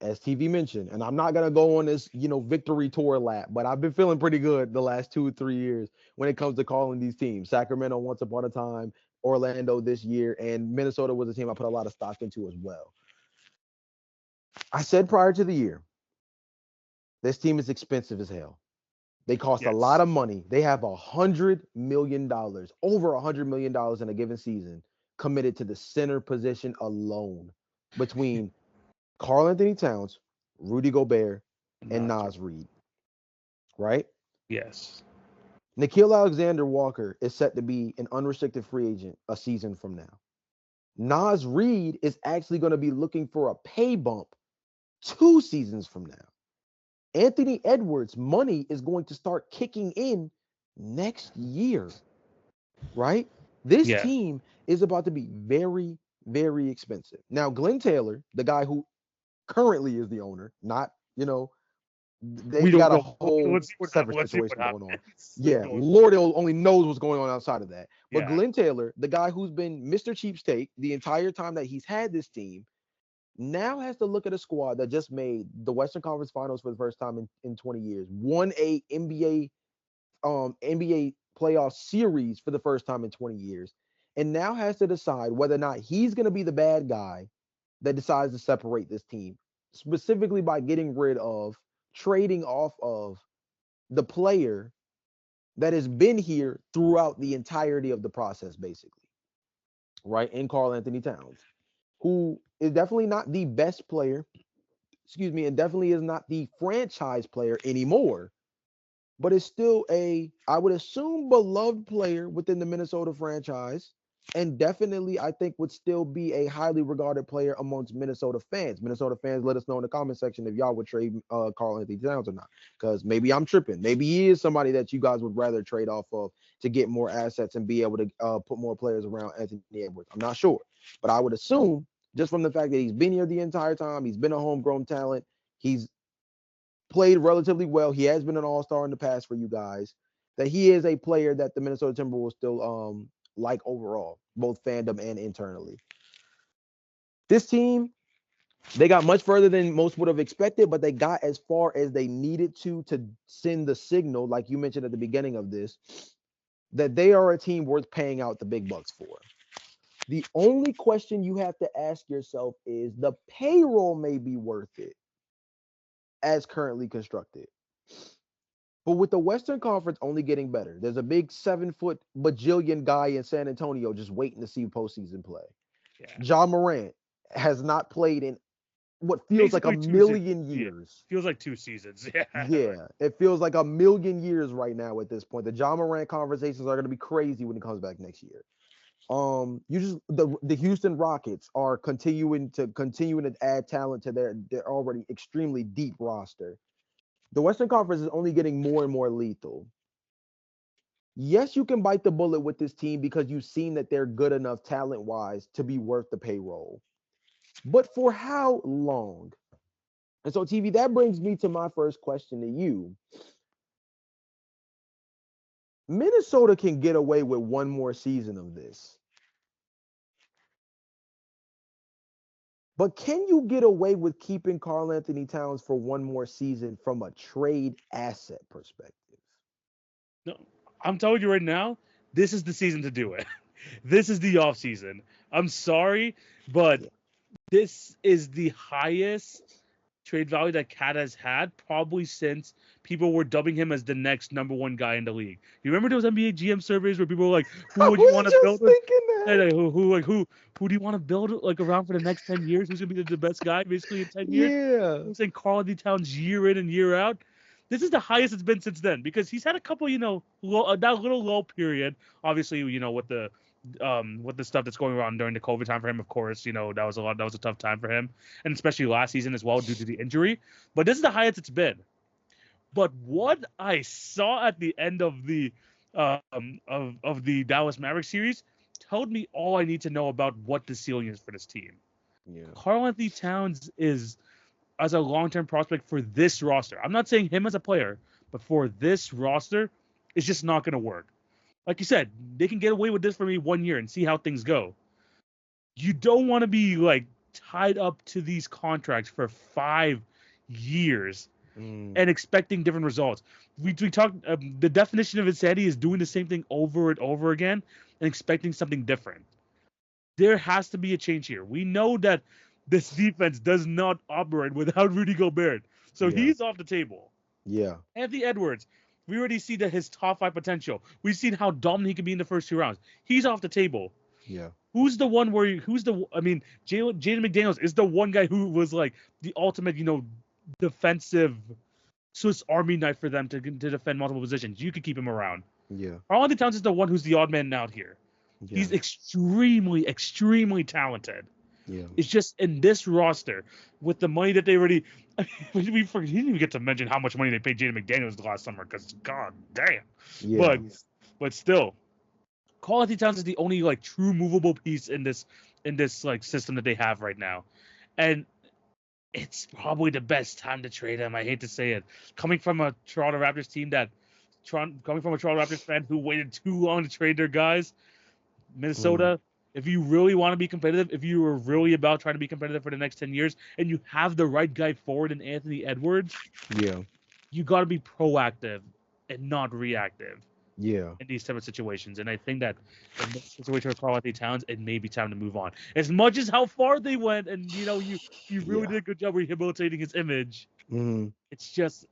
as TV mentioned, and I'm not gonna go on this, victory tour lap, but I've been feeling pretty good the last 2 or 3 years when it comes to calling these teams. Sacramento once upon a time, Orlando this year, and Minnesota was a team I put a lot of stock into as well. I said prior to the year, this team is expensive as hell. They cost a lot Yes. of money. They have $100 million, over $100 million in a given season, committed to the center position alone between Carl Anthony Towns, Rudy Gobert, and Not Nas Reed, right? yes. Nikhil Alexander Walker is set to be an unrestricted free agent a season from now. Nas Reed is actually going to be looking for a pay bump 2 seasons from now. Anthony Edwards' money is going to start kicking in next year, right? This Yeah. team is about to be very, very expensive. Now, Glenn Taylor, the guy who currently is the owner, not, they We don't got a know. whole Let's see what separate let's see what situation going on. happens. Yeah, Lord only knows what's going on outside of that. But Yeah, Glenn Taylor, the guy who's been Mr. Cheapskate the entire time that he's had this team, now has to look at a squad that just made the Western Conference Finals for the first time in 20 years, won a NBA playoff series for the first time in 20 years, and now has to decide whether or not he's going to be the bad guy that decides to separate this team, specifically by getting rid of, trading off of the player that has been here throughout the entirety of the process, basically, right? In Karl Anthony Towns, who is definitely not the best player, excuse me, and definitely is not the franchise player anymore, but is still I would assume, beloved player within the Minnesota franchise. And definitely, I think would still be a highly regarded player amongst Minnesota fans. Minnesota fans, let us know in the comment section if y'all would trade Karl Anthony Towns or not. Because maybe I'm tripping. Maybe he is somebody that you guys would rather trade off of to get more assets and be able to put more players around Anthony Edwards. I'm not sure. But I would assume, just from the fact that he's been here the entire time, he's been a homegrown talent, he's played relatively well. He has been an all-star in the past for you guys. That he is a player that the Minnesota Timberwolves still like overall, both fandom and internally. This team, they got much further than most would have expected, but they got as far as they needed to send the signal, like you mentioned at the beginning of this, that they are a team worth paying out the big bucks for. The only question you have to ask yourself is the payroll may be worth it as currently constructed. But with the Western Conference only getting better, there's a big 7-foot bajillion guy in San Antonio just waiting to see postseason play. yeah. Ja Morant has not played in what feels like a Basically million yeah, years. feels like 2 seasons. Yeah, right. Yeah, it feels like a million years right now at this point. The Ja Morant conversations are going to be crazy when he comes back next year. You just the Houston Rockets are continuing to add talent to their already extremely deep roster. The Western Conference is only getting more and more lethal. Yes, you can bite the bullet with this team because you've seen that they're good enough talent wise to be worth the payroll. But for how long? And so, TV, that brings me to my first question to you. Minnesota can get away with one more season of this. But can you get away with keeping Karl Anthony Towns for one more season from a trade asset perspective? No, I'm telling you right now, this is the season to do it. This is the off season. I'm sorry, but Yeah. this is the highest trade value that Cat has had probably since people were dubbing him as the next number one guy in the league. You remember those NBA GM surveys where people were like, "Who I would you was want to build just with?" thinking Hey, that. like, who do you want to build like around for the next 10 years? Who's gonna be the best guy basically in 10 years? Yeah. I'm saying Karl Anthony Towns year in and year out. This is the highest it's been since then because he's had a couple, that little low period. Obviously, with the stuff that's going on during the COVID time for him, of course, that was a tough time for him, and especially last season as well due to the injury. But this is the highest it's been. But what I saw at the end of the Dallas Mavericks series told me all I need to know about what the ceiling is for this team. Yeah. Karl Anthony Towns is as a long-term prospect for this roster. I'm not saying him as a player, but for this roster, it's just not going to work. Like you said, they can get away with this for me 1 year and see how things go. You don't want to be like tied up to these contracts for 5 years Mm, and expecting different results. We talked. The definition of insanity is doing the same thing over and over again and expecting something different. There has to be a change here. We know that this defense does not operate without Rudy Gobert, so yeah. he's off the table. Yeah. Anthony Edwards, we already see that his top five potential. We've seen how dominant he can be in the first 2 rounds. He's off the table. Yeah. Who's the one where who's the I mean Jaden McDaniels is the one guy who was like the ultimate defensive Swiss Army knife for them to defend multiple positions. You could keep him around. Yeah. Karl-Anthony Towns is the one who's the odd man out here. Yeah. He's extremely, extremely talented. Yeah. It's just in this roster with the money that they already. I mean, we didn't even get to mention how much money they paid Jaden McDaniels last summer because god damn. Yeah. But still, Karl-Anthony Towns is the only like true movable piece in this like system that they have right now, and it's probably the best time to trade him. I hate to say it. Coming from a Toronto Raptors team coming from a Toronto Raptors fan who waited too long to trade their guys, Mm, Minnesota, if you really want to be competitive, if you are really about trying to be competitive for the next 10 years, and you have the right guy forward in Anthony Edwards, yeah, you got to be proactive and not reactive yeah, in these type of situations. And I think that in this situation with Karl Anthony Towns, it may be time to move on. As much as how far they went, and you really yeah. did a good job rehabilitating his image. Mhm. It's just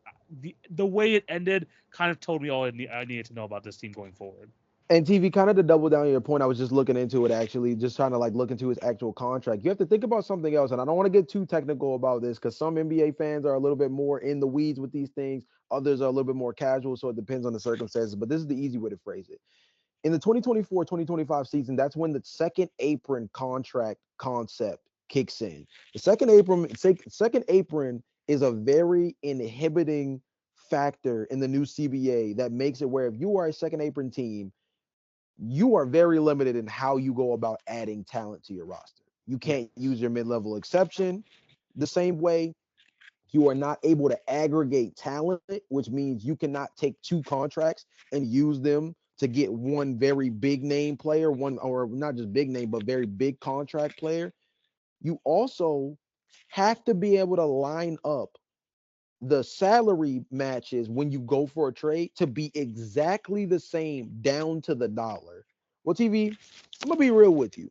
the way it ended kind of told me all I needed to know about this team going forward. And TV, kind of to double down on your point, I was just looking into it actually, just trying to like look into his actual contract. You have to think about something else, and I don't want to get too technical about this because some NBA fans are a little bit more in the weeds with these things. Others are a little bit more casual, so it depends on the circumstances. But this is the easy way to phrase it. In the 2024-2025 season, that's when the second apron contract concept kicks in. The second apron is a very inhibiting factor in the new CBA that makes it where if you are a second apron team, you are very limited in how you go about adding talent to your roster. You Yeah. can't use your mid-level exception the same way. You are not able to aggregate talent, which means you cannot take two contracts and use them to get one very big name player, one or not just big name, but very big contract player. You also have to be able to line up the salary matches when you go for a trade to be exactly the same down to the dollar. Well, TV, I'm gonna be real with you.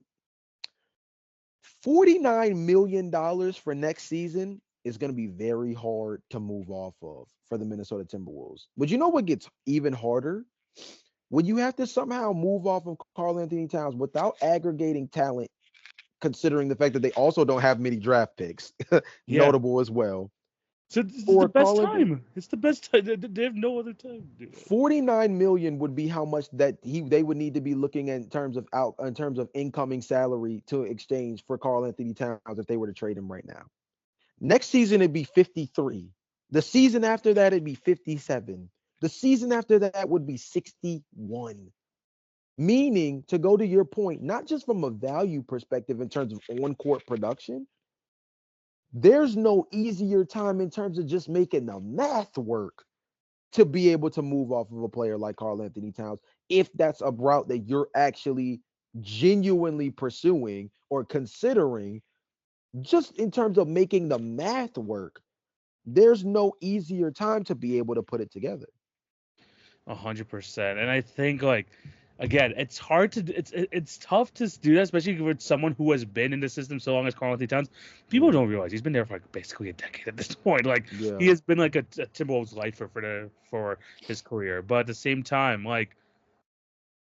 $49 million for next season is going to be very hard to move off of for the Minnesota Timberwolves. But you know what gets even harder? When you have to somehow move off of Karl Anthony Towns without aggregating talent, considering the fact that they also don't have many draft picks, Yeah. notable as well. So this is the For best Karl Anthony, time. It's the best time. They have no other time to do it. 49 million would be how much that they would need to be looking at in terms of incoming salary to exchange for Karl Anthony Towns if they were to trade him right now. Next season, it'd be 53. The season after that, it'd be 57. The season after that would be 61. Meaning, to go to your point, not just from a value perspective in terms of on court production, there's no easier time in terms of just making the math work to be able to move off of a player like Karl Anthony Towns if that's a route that you're actually genuinely pursuing or considering, just in terms of making the math work. There's no easier time to be able to put it together. 100%. And I think like again, it's hard to it's tough to do that, especially with someone who has been in the system so long as Karl Anthony Towns. People Mm, don't realize he's been there for like basically a decade at this point. Like he yeah. has been like a Timberwolves lifer for his career. But at the same time, like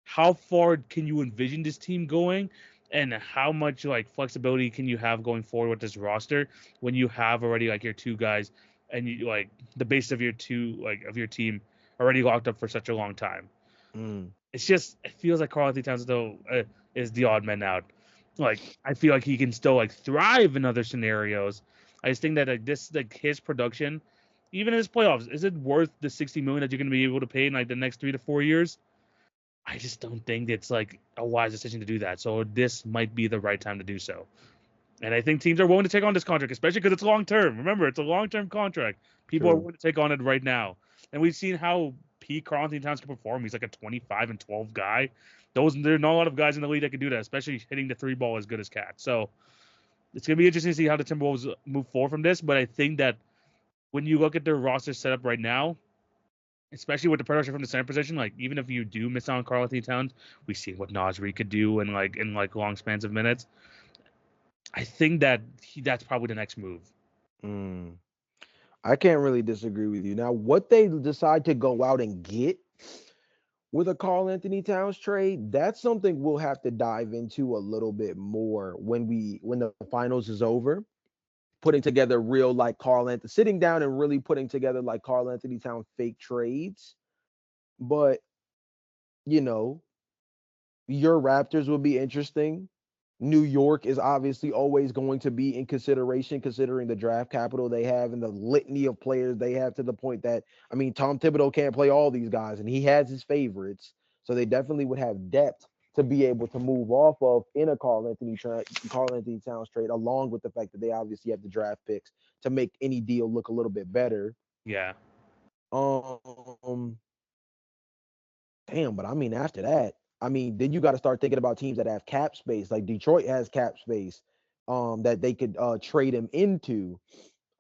how far can you envision this team going? And how much like flexibility can you have going forward with this roster when you have already like your two guys and you like the base of your two like of your team already locked up for such a long time. Mm, It's just it feels like Karl Anthony Towns though is the odd man out. Like I feel like he can still like thrive in other scenarios. I just think that like this like his production, even in his playoffs, is it worth the 60 million that you're going to be able to pay in like the next 3 to 4 years? I just don't think it's like a wise decision to do that. So this might be the right time to do so. And I think teams are willing to take on this contract, especially because it's long term. Remember, it's a long term contract. People are true. willing to take on it right now. And we've seen how Pete Karl Anthony Towns can perform. He's like a 25 and 12 guy. There are not a lot of guys in the league that can do that, especially hitting the three ball as good as Cat. So it's gonna be interesting to see how the Timberwolves move forward from this. But I think that when you look at their roster setup right now, especially with the production from the center position, like even if you do miss out on Karl Anthony Towns, we see what Nasri could do in like long spans of minutes. I think that that's probably the next move. Mm. I can't really disagree with you. Now, what they decide to go out and get with a Karl Anthony Towns trade, that's something we'll have to dive into a little bit more when the finals is over. Putting together real like Karl Anthony, sitting down and really putting together like Karl Anthony Towns fake trades. But you know, your Raptors will be interesting. New York is obviously always going to be in consideration, considering the draft capital they have and the litany of players they have to the point that, I mean, Tom Thibodeau can't play all these guys and he has his favorites. So they definitely would have depth to be able to move off of in a Carl Anthony Towns trade, along with the fact that they obviously have the draft picks to make any deal look a little bit better. Yeah. Um, Damn, but I mean, after that, I mean, then you got to start thinking about teams that have cap space. Like Detroit has cap space, that they could trade him into.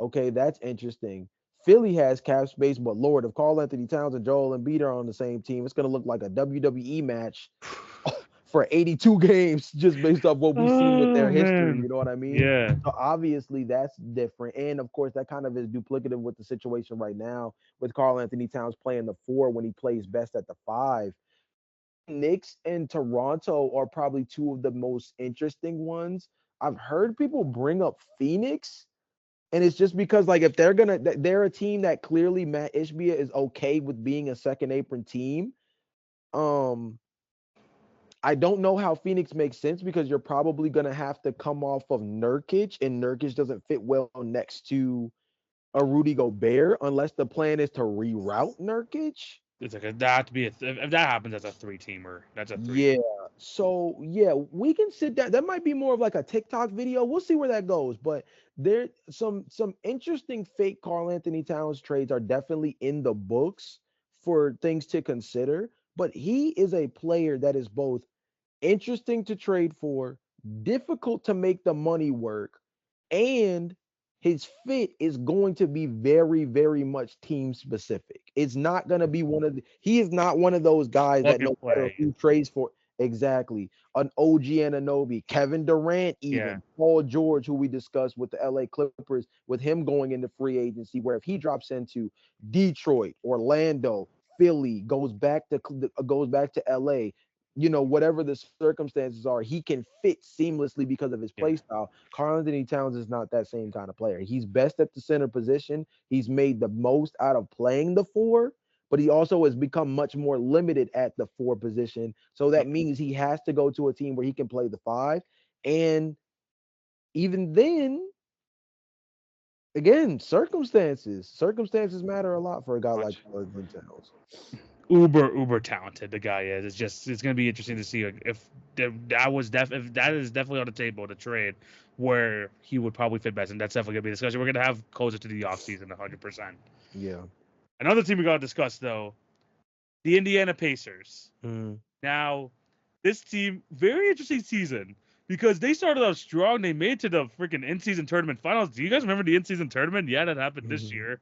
Okay, that's interesting. Philly has cap space, but Lord, if Carl Anthony Towns and Joel Embiid are on the same team, it's gonna look like a WWE match for 82 games just based off what we've seen with Oh their history. man. You know what I mean? Yeah. So obviously that's different. And of course, that kind of is duplicative with the situation right now with Carl Anthony Towns playing the four when he plays best at the five. Knicks and Toronto are probably two of the most interesting ones. I've heard people bring up Phoenix, and it's just because like if they're a team that clearly Matt Ishbia is okay with being a second apron team. Um, I don't know how Phoenix makes sense because you're probably gonna have to come off of Nurkic, and Nurkic doesn't fit well next to a Rudy Gobert unless the plan is to reroute Nurkic. It's like that to be if that happens, that's a three teamer. That's a three. Yeah. So yeah, we can sit down. That might be more of like a TikTok video. We'll see where that goes. But there some interesting fake Carl Anthony Towns trades are definitely in the books for things to consider. But he is a player that is both interesting to trade for, difficult to make the money work, and his fit is going to be very, very much team specific. It's not going to be he is not one of those guys that Plug and no matter play. who trades for exactly an OG Anunoby, Kevin Durant, Yeah. even Paul George, who we discussed with the LA Clippers, with him going into free agency, where if he drops into Detroit, Orlando, Philly, goes back to LA, whatever the circumstances are, he can fit seamlessly because of his Yeah. play style. Karl Anthony Towns is not that same kind of player. He's best at the center position. He's made the most out of playing the four, but he also has become much more limited at the four position. So that means he has to go to a team where he can play the five. And even then, again, circumstances matter a lot for a guy like Much. Karl Anthony Towns. Uber talented the guy is. It's gonna be interesting to see if if that is definitely on the table to trade where he would probably fit best, and that's definitely gonna be a discussion we're gonna have closer to the offseason 100%. Yeah. Another team we gotta discuss though, the Indiana Pacers. Mm-hmm. Now, this team, very interesting season because they started out strong. They made it to the freaking in-season tournament finals. Do you guys remember the in-season tournament? Yeah, that happened this year.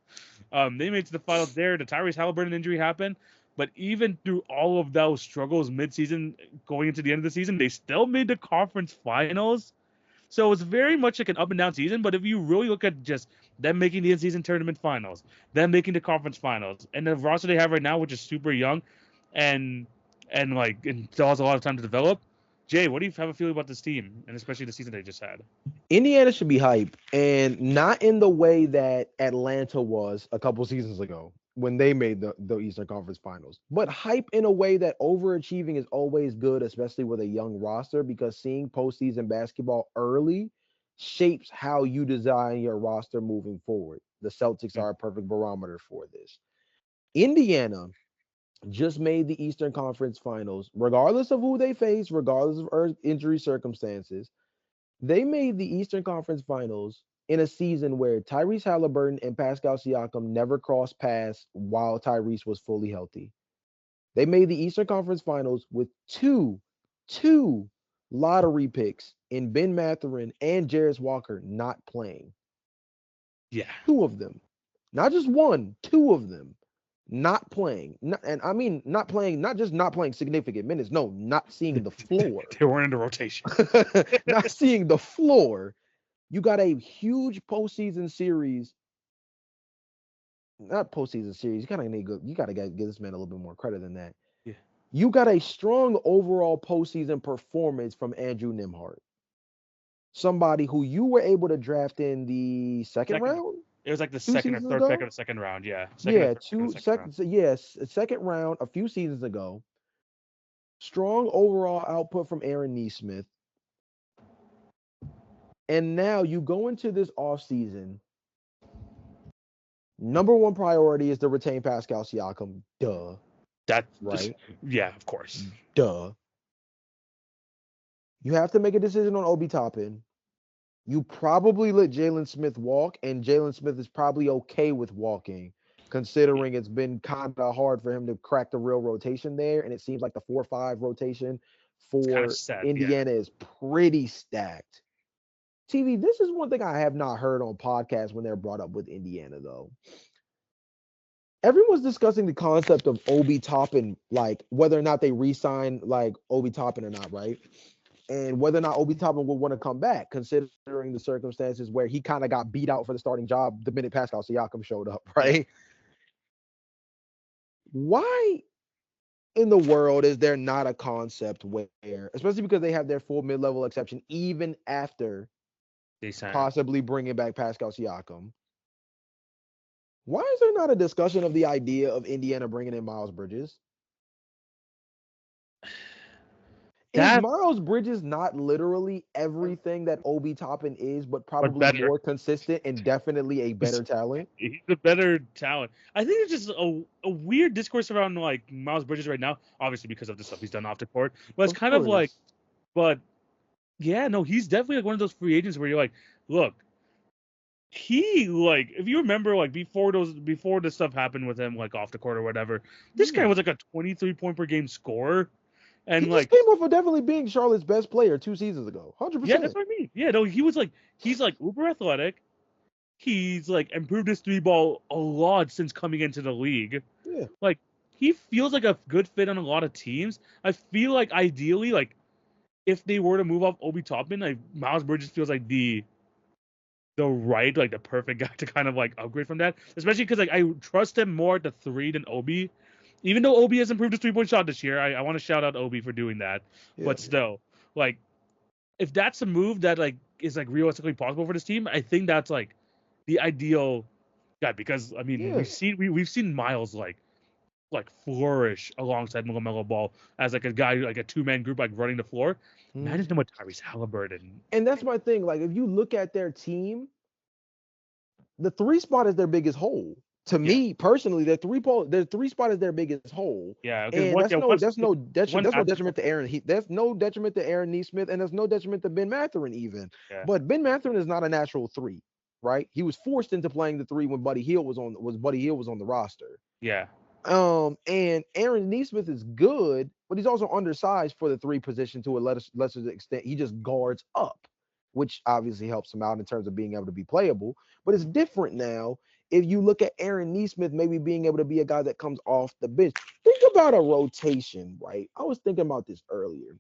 They made it to the finals there. The Tyrese Halliburton injury happened. But even through all of those struggles mid-season, going into the end of the season, they still made the conference finals. So it's very much like an up and down season. But if you really look at just them making the in-season tournament finals, them making the conference finals, and the roster they have right now, which is super young, and and still has a lot of time to develop. Jay, what do you have a feeling about this team, and especially the season they just had? Indiana should be hype, and not in the way that Atlanta was a couple seasons ago when they made the Eastern Conference Finals, but hype in a way that overachieving is always good, especially with a young roster, because seeing postseason basketball early shapes how you design your roster moving forward. The Celtics are a perfect barometer for this. Indiana just made the Eastern Conference Finals, regardless of who they face, regardless of injury circumstances. They made the Eastern Conference Finals in a season where Tyrese Halliburton and Pascal Siakam never crossed paths while Tyrese was fully healthy. They made the Eastern Conference Finals with two lottery picks in Ben Mathurin and Jarris Walker not playing. Yeah, Two of them. Not just one, two of them not playing. And I mean not playing, not just not playing significant minutes. No, not seeing the floor. they weren't in the rotation. Not seeing the floor. You got a huge postseason series, not postseason series. You gotta give this man a little bit more credit than that. Yeah, You got a strong overall postseason performance from Andrew Nimhart, somebody who you were able to draft in the second second. round It was like the two second or seasons third pick ago. of the second round. Yeah, second or Yeah, third pick of the two second round. second. Yes, second round a few seasons ago. Strong overall output from Aaron Neesmith, and now you go into this offseason. Number one priority is to retain Pascal Siakam. Duh. That just Right? yeah, of course. Duh. You have to make a decision on Obi Toppin. You probably let Jalen Smith walk, and Jalen Smith is probably okay with walking, Yeah, considering it's been kind of hard for him to crack the real rotation there. And it seems like the 4-5 rotation it's kind of for sad. Yeah, Indiana is pretty stacked. TV, this is one thing I have not heard on podcasts when they're brought up with Indiana, though. Everyone's discussing the concept of Obi Toppin, like whether or not they re-sign like Obi Toppin or not, right? And whether or not Obi Toppin will want to come back, considering the circumstances where he kind of got beat out for the starting job the minute Pascal Siakam showed up, yeah. right? Why in the world is there not a concept where, especially because they have their full mid-level exception, even after They sign. possibly bringing back Pascal Siakam? Why is there not a discussion of the idea of Indiana bringing in Miles Bridges? Is That, Miles Bridges not literally everything that Obi Toppin is, but but probably better. more consistent and definitely a He's, better talent? he's a better talent. I think it's just a weird discourse around like Miles Bridges right now. Obviously because of the stuff he's done off the court, but it's Of kind of like, course. but yeah, no, he's definitely like one of those free agents where you're like, look, he like if you remember like before this stuff happened with him like off the court or whatever, this guy Yeah. was like a 23 point per game scorer, He and just like came off of definitely being Charlotte's best player 2 seasons ago. yeah, that's 100%. what I mean. Yeah, no, he was like he's like uber athletic. He's like improved his three ball a lot since coming into the league. Yeah. Like he feels like a good fit on a lot of teams. I feel like ideally like if they were to move off Obi Toppin, like Miles Bridges feels like the right, like the perfect guy to kind of like upgrade from that. Especially because like I trust him more at the three than Obi. Even though Obi has improved his 3 point shot this year, I want to shout out Obi for doing that. Yeah. But still, like if that's a move that like is like realistically possible for this team, I think that's like the ideal guy because I mean Yeah. we've seen Miles like flourish alongside Lamelo Ball as like a guy like a 2 man group like running the floor. Mhm. Imagine him with Tyrese Halliburton. And that's my thing. Like, if you look at their team, the three spot is their biggest hole. To Yeah, me personally, their three spot is their biggest hole. yeah. Because And one, yeah, once one that's no massive, detriment to Aaron. That's no detriment to Aaron Neesmith, and there's no detriment to Ben Mathurin even. yeah, But Ben Mathurin is not a natural three, right? He was forced into playing the three when Buddy Hield was on the roster. yeah. And Aaron Neesmith is good, but he's also undersized for the three position to a lesser extent. He just guards up, which obviously helps him out in terms of being able to be playable. But it's different now. If you look at Aaron Neesmith, maybe being able to be a guy that comes off the bench. Think about a rotation, right? I was thinking about this earlier.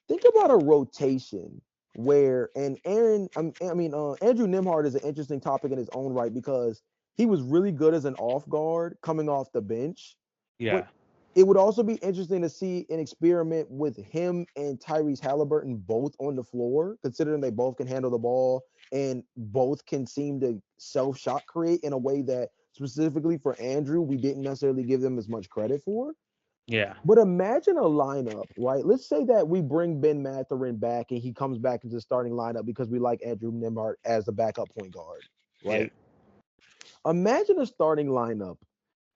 Think about a rotation where and Andrew Nimhard is an interesting topic in his own right because he was really good as an off guard coming off the bench, but Yeah. it would also be interesting to see an experiment with him and Tyrese Halliburton both on the floor, considering they both can handle the ball and both can seem to self shot create in a way that specifically for Andrew we didn't necessarily give them as much credit for. Yeah. But imagine a lineup, right? Let's say that we bring Ben Mathurin back and he comes back into the starting lineup because we like Andrew Nimhart as the backup point guard, Yeah. right? Imagine a starting lineup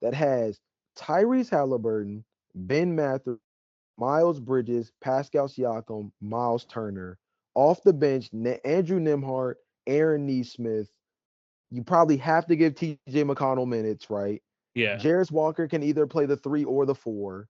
that has Tyrese Halliburton, Ben Mathurin, Miles Bridges, Pascal Siakam, Miles Turner. Off the bench, Andrew Nimhart, Aaron Neesmith. You probably have to give TJ McConnell minutes, right? Yeah. Jarris Walker can either play the three or the four.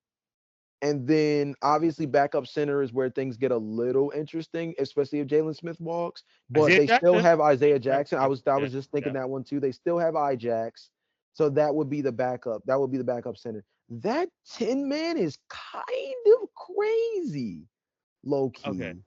And then obviously backup center is where things get a little interesting, especially if Jalen Smith walks. But Isaiah they still Jackson. have Isaiah Yeah. Jackson. Yeah. I Yeah. was just thinking Yeah. that one too. They still have Ijax. So that would be the backup. That would be the backup center. That 10 man is kind of crazy, low Okay. key.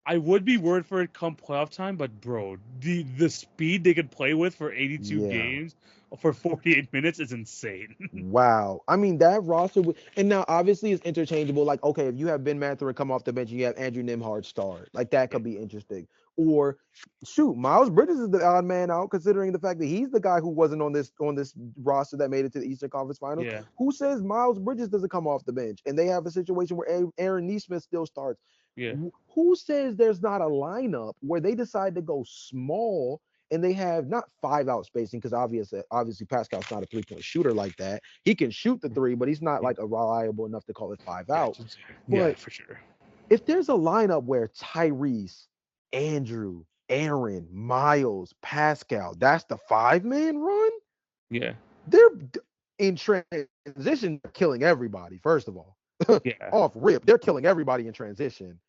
I would be worried for it come playoff time, but bro, the speed they could play with for 82 Yeah. games for 48 minutes is insane. Wow. I mean, that roster and now obviously it's interchangeable. Like, okay, if you have Ben Mathurin come off the bench and you have Andrew Nimhard start, like that Yeah. could be interesting. Or shoot, Miles Bridges is the odd man out, considering the fact that he's the guy who wasn't on this roster that made it to the Eastern Conference Finals. Yeah. Who says Miles Bridges doesn't come off the bench? And they have a situation where Aaron Neesmith still starts. Yeah. Who says there's not a lineup where they decide to go small and they have not five out spacing because obviously Pascal's not a 3 point shooter like that. He can shoot the three, but he's not Yeah. like a reliable enough to call it five Yeah. out. Yeah. But For sure. If there's a lineup where Tyrese, Andrew, Aaron, Miles, Pascal, that's the 5-man run, Yeah, they're in transition killing everybody, first of all. yeah, Off rip, they're killing everybody in transition.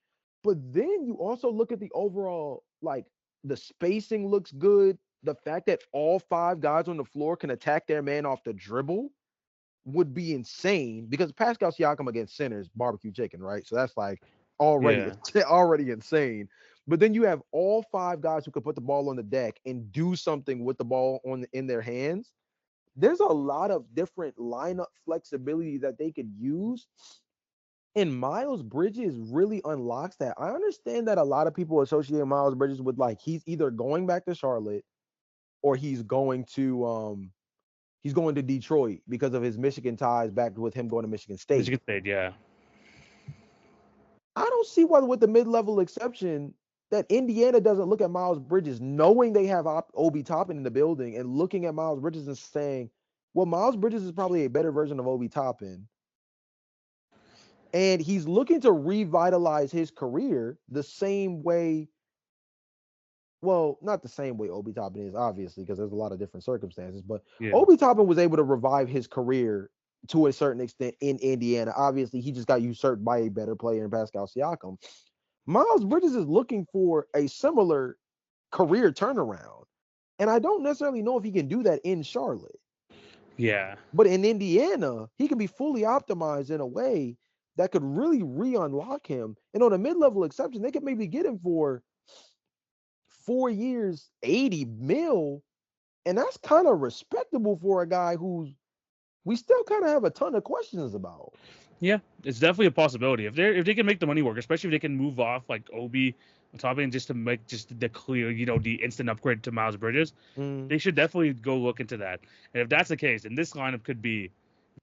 But then you also look at the overall, like the spacing looks good. The fact that all 5 guys on the floor can attack their man off the dribble would be insane because Pascal Siakam against centers, barbecue chicken, right? So that's like already yeah, already insane. But then you have all 5 guys who could put the ball on the deck and do something with the ball in their hands. There's a lot of different lineup flexibility that they could use. And Miles Bridges really unlocks that. I understand that a lot of people associate Miles Bridges with like he's either going back to Charlotte or he's going to Detroit because of his Michigan ties back with him going to Michigan State. Michigan State, yeah, I don't see why, with the mid-level exception, that Indiana doesn't look at Miles Bridges, knowing they have Obi Toppin in the building, and looking at Miles Bridges and saying, "Well, Miles Bridges is probably a better version of Obi Toppin, and he's looking to revitalize his career the same way." Well, not the same way Obi Toppin is, obviously, because there's a lot of different circumstances. But yeah, Obi Toppin was able to revive his career to a certain extent in Indiana. Obviously, he just got usurped by a better player in Pascal Siakam. Miles Bridges is looking for a similar career turnaround. And I don't necessarily know if he can do that in Charlotte. yeah, But in Indiana, he can be fully optimized in a way that could really re-unlock him. And on a mid-level exception, they could maybe get him for 4 years, 80 mil. And that's kind of respectable for a guy who's we still kind of have a ton of questions about. yeah. It's definitely a possibility if they can make the money work, especially if they can move off like Obi on top of it, just to make just the clear, the instant upgrade to Miles Bridges. Mm, They should definitely go look into that. And if that's the case, then this lineup could be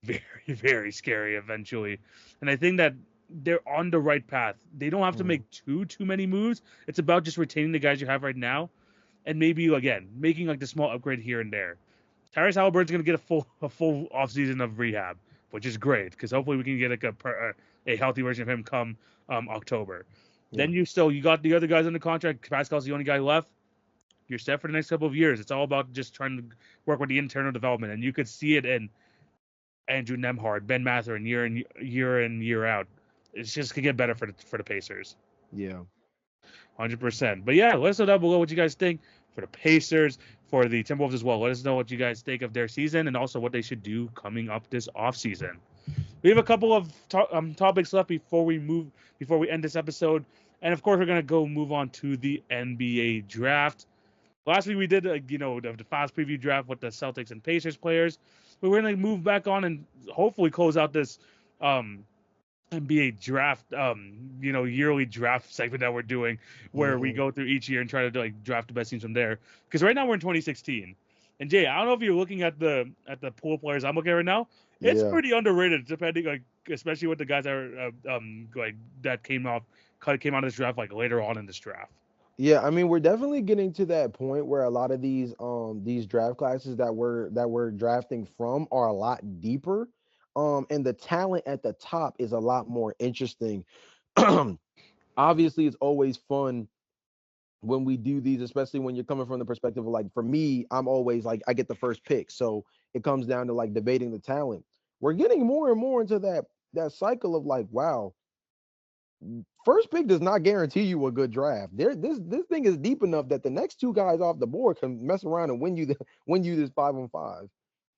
very, very scary eventually. And I think that they're on the right path. They don't have to mm, make too many moves. It's about just retaining the guys you have right now, and maybe again making like the small upgrade here and there. Tyrese Halliburton's gonna get a full off season of rehab, which is great because hopefully we can get like a healthy version of him come October. yeah, Then you got the other guys under contract. Pascal's the only guy left. You're set for the next couple of years. It's all about just trying to work with the internal development, and you could see it in Andrew Nemhard, Ben Mathurin, year in year out. It's just gonna get better for the Pacers, yeah. 100%. But yeah, let us know down below what you guys think for the Pacers, for the Timberwolves as well. Let us know what you guys think of their season and also what they should do coming up this off season. We have a couple of topics left before we end this episode, and of course we're gonna go move on to the NBA draft. Last week we did, the fast preview draft with the Celtics and Pacers players, but we're gonna move back on and hopefully close out this um, NBA draft, yearly draft segment that we're doing, where we Hmm. go through each year and try to like draft the best teams from there. Because right now we're in 2016, and Jay, I don't know if you're looking at the pool of players I'm looking at right now. It's Yeah. pretty underrated, depending like especially with the guys that are like that came out of this draft like later on in this draft. Yeah, I mean, we're definitely getting to that point where a lot of these draft classes that we're drafting from are a lot deeper. And the talent at the top is a lot more interesting. Obviously, it's always fun when we do these, especially when you're coming from the perspective of, like, for me, I'm always like I get the first pick. So it comes down to like debating the talent. We're getting more and more into that cycle of like, wow, first pick does not guarantee you a good draft. This thing is deep enough that the next 2 guys off the board can mess around and win you this 5-on-5.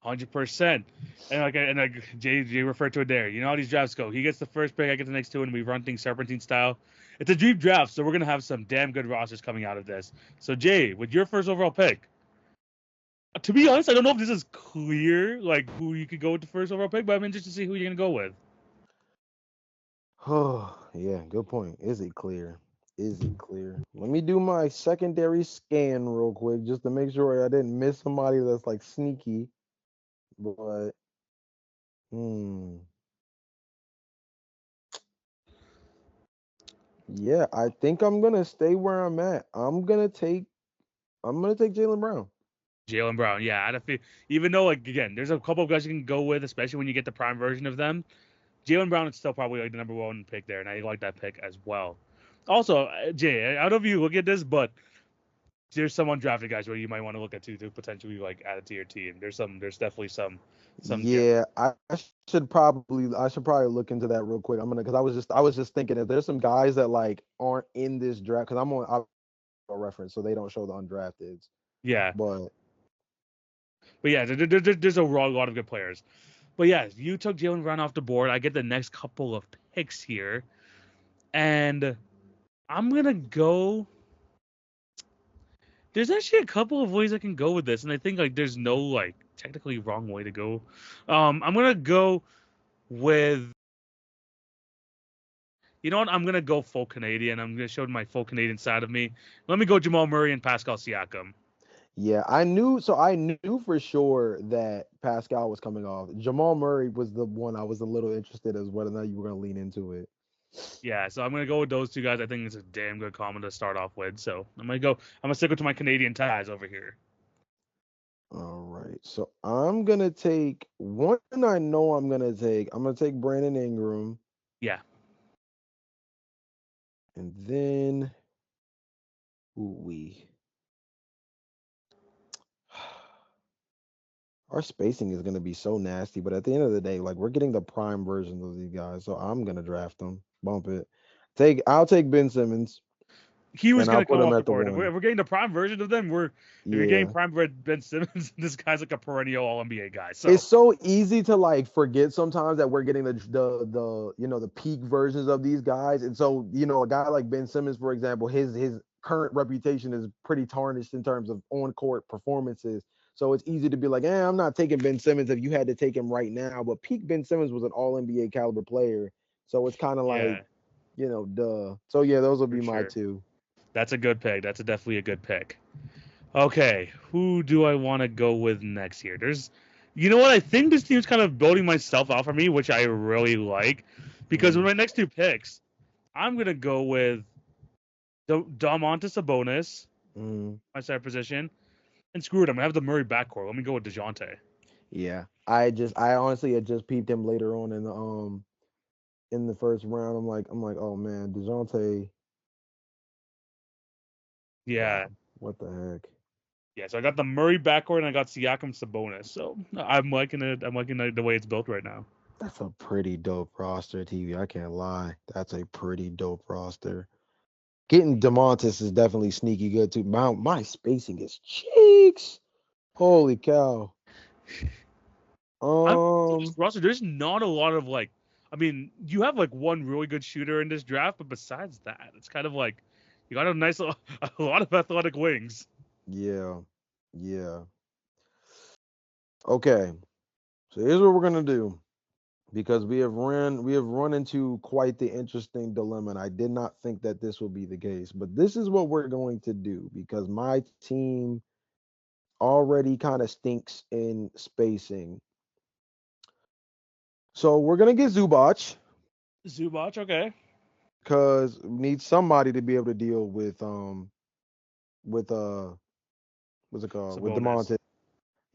100%. And like Jay referred to it there. You know how these drafts go. He gets the first pick, I get the next two, and we run things serpentine style. It's a deep draft, so we're gonna have some damn good rosters coming out of this. So Jay, with your first overall pick, to be honest, I don't know if this is clear, like who you could go with the first overall pick, but I'm interested to see who you're gonna go with. Oh, yeah, good point. Is it clear? Is it clear? Let me do my secondary scan real quick just to make sure I didn't miss somebody that's like sneaky. But hmm, yeah, I think I'm gonna stay where I'm at. I'm gonna take Jalen Brown. Jalen Brown, yeah. I feel, even though like again, there's a couple of guys you can go with, especially when you get the prime version of them. Jalen Brown is still probably like the number one pick there, and I like that pick as well. Also, Jay, I don't know if you look at this, but there's some undrafted guys where you might want to look at too to potentially like add it to your team. There's definitely some gems. Yeah, I should probably look into that real quick. I'm gonna because I was just thinking that there's some guys that like aren't in this draft because I reference so they don't show the undrafteds. Yeah, But but yeah, there's a lot of good players. But yeah, you took Jalen Brown off the board. I get the next couple of picks here, and I'm gonna go. There's actually a couple of ways I can go with this, and I think like there's no like technically wrong way to go. I'm gonna go with you know what? I'm gonna go full Canadian. I'm gonna show my full Canadian side of me. Let me go Jamal Murray and Pascal Siakam. yeah, I knew for sure that Pascal was coming off. Jamal Murray was the one I was a little interested as whether or not you were gonna lean into it. Yeah, so I'm gonna go with those two guys. I think it's a damn good combo to start off with. So I'm gonna go. I'm gonna stick with my Canadian ties over here. All right. So I'm gonna take one I know I'm gonna take. I'm gonna take Brandon Ingram. Yeah, And then ooh we our spacing is gonna be so nasty, but at the end of the day, like we're getting the prime versions of these guys. So I'm gonna draft them. Bump it. I'll take Ben Simmons he was and I'll gonna put come him off the at the board. one. If we're getting the prime version of them, we're if you're getting Yeah. prime Ben Simmons, this guy's like a perennial All NBA guy. It's So so easy to like forget sometimes that we're getting the the peak versions of these guys, and so a guy like Ben Simmons, for example, his current reputation is pretty tarnished in terms of on court performances. So it's easy to be like, I'm not taking Ben Simmons if you had to take him right now. But peak Ben Simmons was an All NBA caliber player, so it's kind of like yeah, duh. So yeah, those will for be my sure. two. That's a good pick. That's definitely a good pick. Okay, who do I want to go with next here? You know what? I think this team's kind of building myself out for me, which I really like, because with Mm, my next two picks, I'm gonna go with Domantas Sabonis, mm. my center position, and screw it. I'm gonna have the Murray backcourt. Let me go with Dejounte. Yeah, I honestly had just peeped him later on in the first round. I'm like, oh man, Dejounte. Yeah, Wow, what the heck? yeah. So I got the Murray backcourt and I got Siakam Sabonis. So I'm liking it. I'm liking the way it's built right now. That's a pretty dope roster, TV. I can't lie. That's a pretty dope roster. Getting Demontis is definitely sneaky good too. My spacing is cheeks. Holy cow. I'm this Um, roster. There's not a lot of like. I mean, you have like one really good shooter in this draft, but besides that, it's kind of like you got a nice, a lot of athletic wings. yeah, yeah. Okay, so here's what we're gonna do because we have run into quite the interesting dilemma. And I did not think that this would be the case, but this is what we're going to do because my team already kind of stinks in spacing. So we're gonna get Zubac Zubac, okay. because we need somebody to be able to deal with what's it called with Sabonis. Demonte.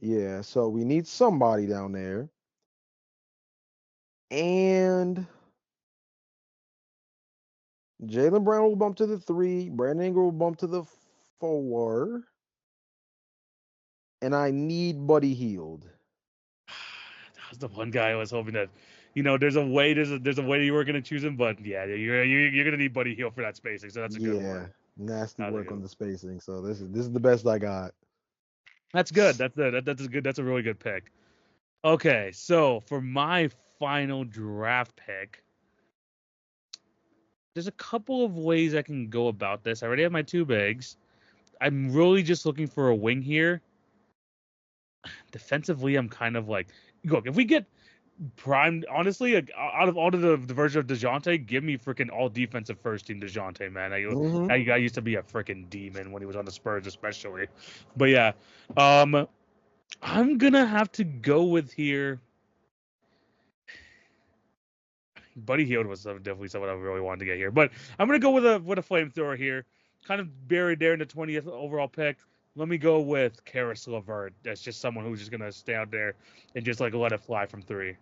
Yeah, so we need somebody down there, and Jalen Brown will bump to the three. Brandon Ingram will bump to the four, and I need Buddy Healed. That was the one guy I was hoping that, there's a way you were gonna choose him, but yeah, you're gonna need Buddy Hield for that spacing, so that's a good one. Yeah, nasty That's a work good on one. the spacing. So this is the best I got. That's good. That's a good. That's a really good pick. Okay, so for my final draft pick, there's a couple of ways I can go about this. I already have my two bigs. I'm really just looking for a wing here. Defensively, I'm kind of like, look, if we get primed, honestly, like, out of all of the version of Dejounte, give me freaking all defensive first team Dejounte, man. Hmm. I used to be a freaking demon when he was on the Spurs, especially. But yeah, um, I'm gonna have to go with here. Buddy Hield was definitely someone I really wanted to get here, but I'm gonna go with a flamethrower here, kind of buried there in the 20th overall pick. Let me go with Karis LeVert. That's just someone who's just gonna stay out there and just like let it fly from three.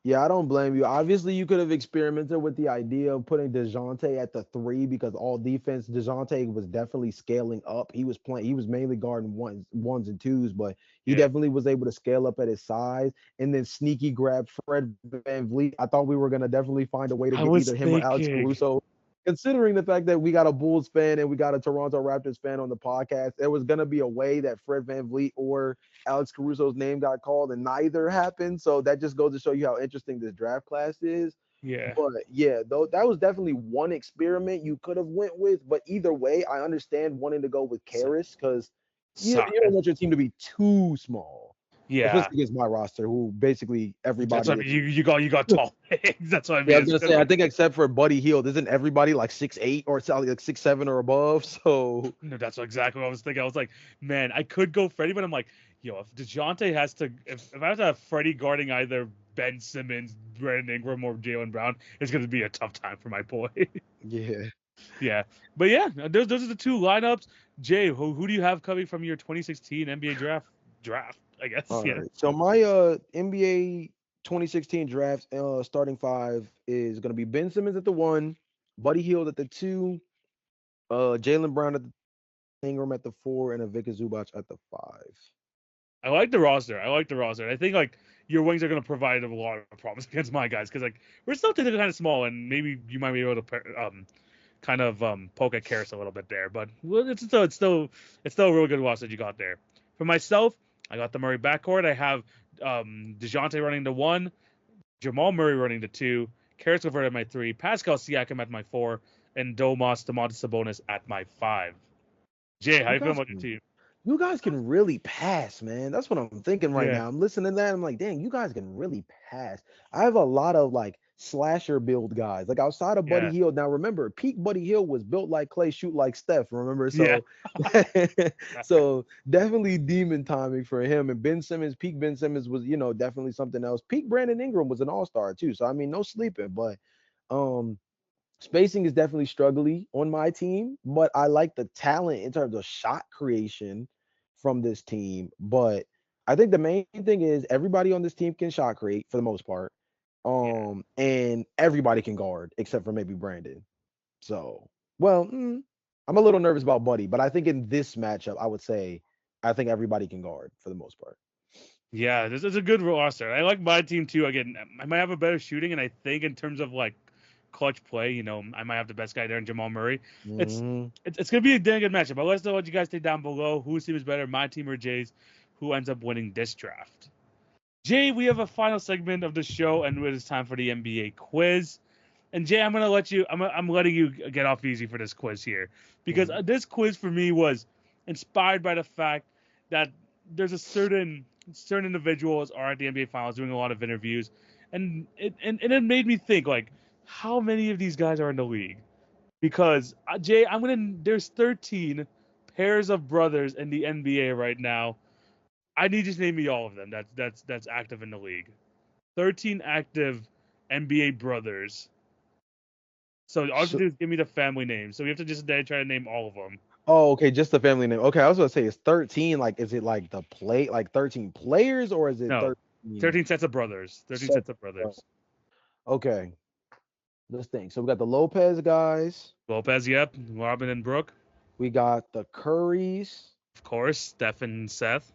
Yeah, I don't blame you. Obviously, you could have experimented with the idea of putting DeJounte at the three because all defense, DeJounte was definitely scaling up. He was playing, he was mainly guarding ones and twos, but he Yeah. definitely was able to scale up at his size and then sneaky grab Fred Van Vliet. I thought we were gonna definitely find a way to I get was either him or Alex thinking, Caruso. Considering the fact that we got a Bulls fan and we got a Toronto Raptors fan on the podcast, there was gonna be a way that Fred Van Vliet or Alex Caruso's name got called, and neither happened. So that just goes to show you how interesting this draft class is. yeah, But yeah, though that was definitely one experiment you could have went with. But either way, I understand wanting to go with so, Karras because so you don't want your team to be too small, yeah. especially against my roster, who basically That's what everybody I is. mean. You got tall bigs. That's what I Yeah, I mean. was It's gonna gonna say, I be think except for Buddy Hield, isn't everybody like 6'8" or like 6'7" or above? So no, that's exactly what I was thinking. I was like, man, I could go Freddie, but I'm like, yo, if DeJounte has to, if I have to have Freddie guarding either Ben Simmons, Brandon Ingram, or Jalen Brown, it's gonna be a tough time for my boy. yeah. Yeah, but yeah, those are the two lineups. Jay, who do you have coming from your 2016 NBA draft? I guess. All Yeah. right. So my NBA 2016 draft starting five is gonna be Ben Simmons at the one, Buddy Hield at the two, Jalen Brown at the Ingram at the four, and a Vika Zubac at the five. I like the roster. I like the roster. I think like your wings are going to provide a lot of problems against my guys because like we're still kind of small and maybe you might be able to kind of poke at Karras a little bit there. But well, it's still a really good roster that you got there. For myself, I got the Murray backcourt. I have Dejounte running to one, Jamal Murray running to two, Karras Levert at my three, Pascal Siakam at my four, and Domantas Sabonis at my five. Jay, how You you feeling guys about your can team? you guys can really pass, man. That's what I'm thinking right Yeah, now. I'm listening to that. I'm like, dang, you guys can really pass. I have a lot of like slasher build guys, like outside of Buddy yeah, Hield. Now remember, peak Buddy Hield was built like Clay, shoot like Steph. Remember, yeah. so so definitely demon timing for him. And Ben Simmons, peak Ben Simmons was definitely something else. Peak Brandon Ingram was an all star too. So I mean, no sleeping, but um spacing is definitely struggling on my team, but I like the talent in terms of shot creation from this team. But I think the main thing is everybody on this team can shot create for the most part. Yeah. And everybody can guard except for maybe Brandon. So, well, I'm a little nervous about Buddy, but I think in this matchup, I would say I think everybody can guard for the most part. Yeah, this is a good roster. I like my team too. Again, I might have a better shooting, and I think in terms of like clutch play, I might have the best guy there in Jamal Murray. It's Mhm. it's gonna be a damn good matchup. But let us know what you guys think down below. Whose team is better, my team or Jay's? Who ends up winning this draft? Jay, we have a final segment of the show, and it is time for the NBA quiz. And Jay, I'm gonna let you. I'm letting you get off easy for this quiz here because Mhm. this quiz for me was inspired by the fact that there's a certain individuals are at the NBA Finals doing a lot of interviews, and it made me think like how many of these guys are in the league? Because Jay, there's 13 pairs of brothers in the NBA right now. I need you to name me all of them. That's active in the league. 13 active NBA brothers. So all you have to So, do is give me the family name. So we have to just try to name all of them. oh, okay, just the family name. Okay, I was gonna say it's 13. Like, is it like like 13 players or is it No, 13 13 sets of brothers. 13 sets? sets of brothers. Okay, let's think. So we got the Lopez guys. Lopez, yep. Robin and Brooke, We got the Currys. of course. Steph and Seth.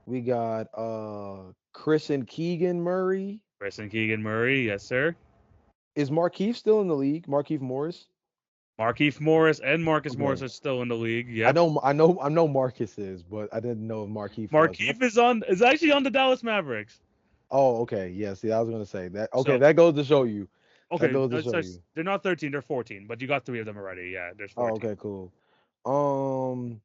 We got Chris and Keegan Murray. Chris and Keegan Murray, yes sir. Is Markeith still in the league? Markeith Morris. Markeith Morris and Marcus Morris Okay. are still in the league. I Yep. know, I know, I know Marcus is, but I didn't know if Markeith was. Markeith is actually on the Dallas Mavericks. Oh, okay. Yeah, see, I was gonna say that. Okay, So that goes to show you. That okay, goes to show you. they're not 13, they're 14, but you got three of them already. Yeah, there's Oh, 14. okay, cool. Um,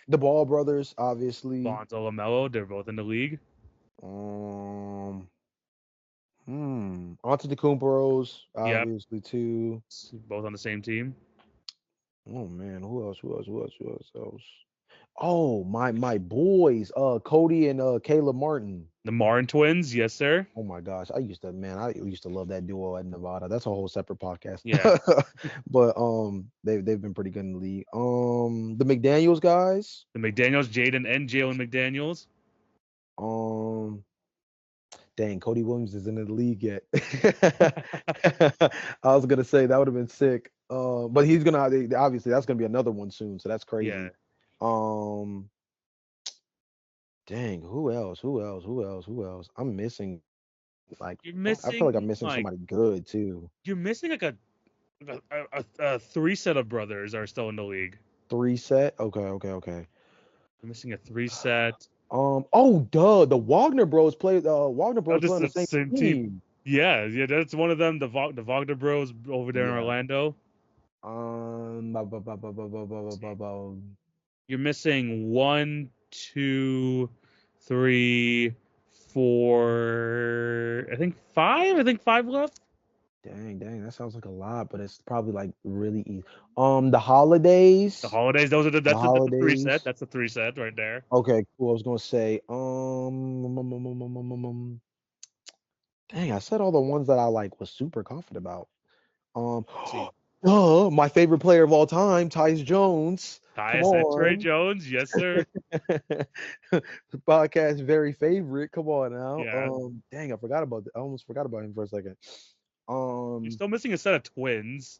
the Ball brothers, obviously. Lonzo Lamelo, they're both in the league. Um, Antetokounmpo's Yep, obviously too. both on the same team. Oh man, who else? Who else? Who else? Who else? Oh, my boys, Cody and Caleb Martin. The Martin twins, yes sir. Oh my gosh, I used to love that duo at Nevada. That's a whole separate podcast. Yeah. But they've been pretty good in the league. The McDaniels guys. The McDaniels, Jaden and Jalen McDaniels. Um, Dang, Cody Williams isn't in the league yet. I was gonna say that would have been sick. But he's gonna obviously that's gonna be another one soon, so that's Yeah. crazy. Um, dang, who else? Who else? Who else? Who else? I'm missing like You're I feel like I'm missing missing like somebody good too. like a three set of brothers are still in the league. Three set. Okay, okay, okay. You're missing a three set. Oh, duh. The Wagner Bros play. Wagner Oh, Bros play this on the is the same same team. team. Yeah, yeah, that's one of them. The Wagner Bros over there in Yeah. Orlando. Let's see. You're missing one, two, three, four. I think five left. Dang, that sounds like a lot, but it's probably like really easy. The The holidays, holidays. the That's the three set. holidays. That's the three set right there. Okay, cool. I was gonna say, dang, I said all the ones that I like was super confident about. Um, Let's see. my favorite player of all time, Tyus Jones. Come Tyus and Trey on. Jones. Yes, sir. The podcast very favorite. Come on now. Yeah. Dang, I forgot about that. I almost forgot about him for a second. You're Um, still missing a set of twins.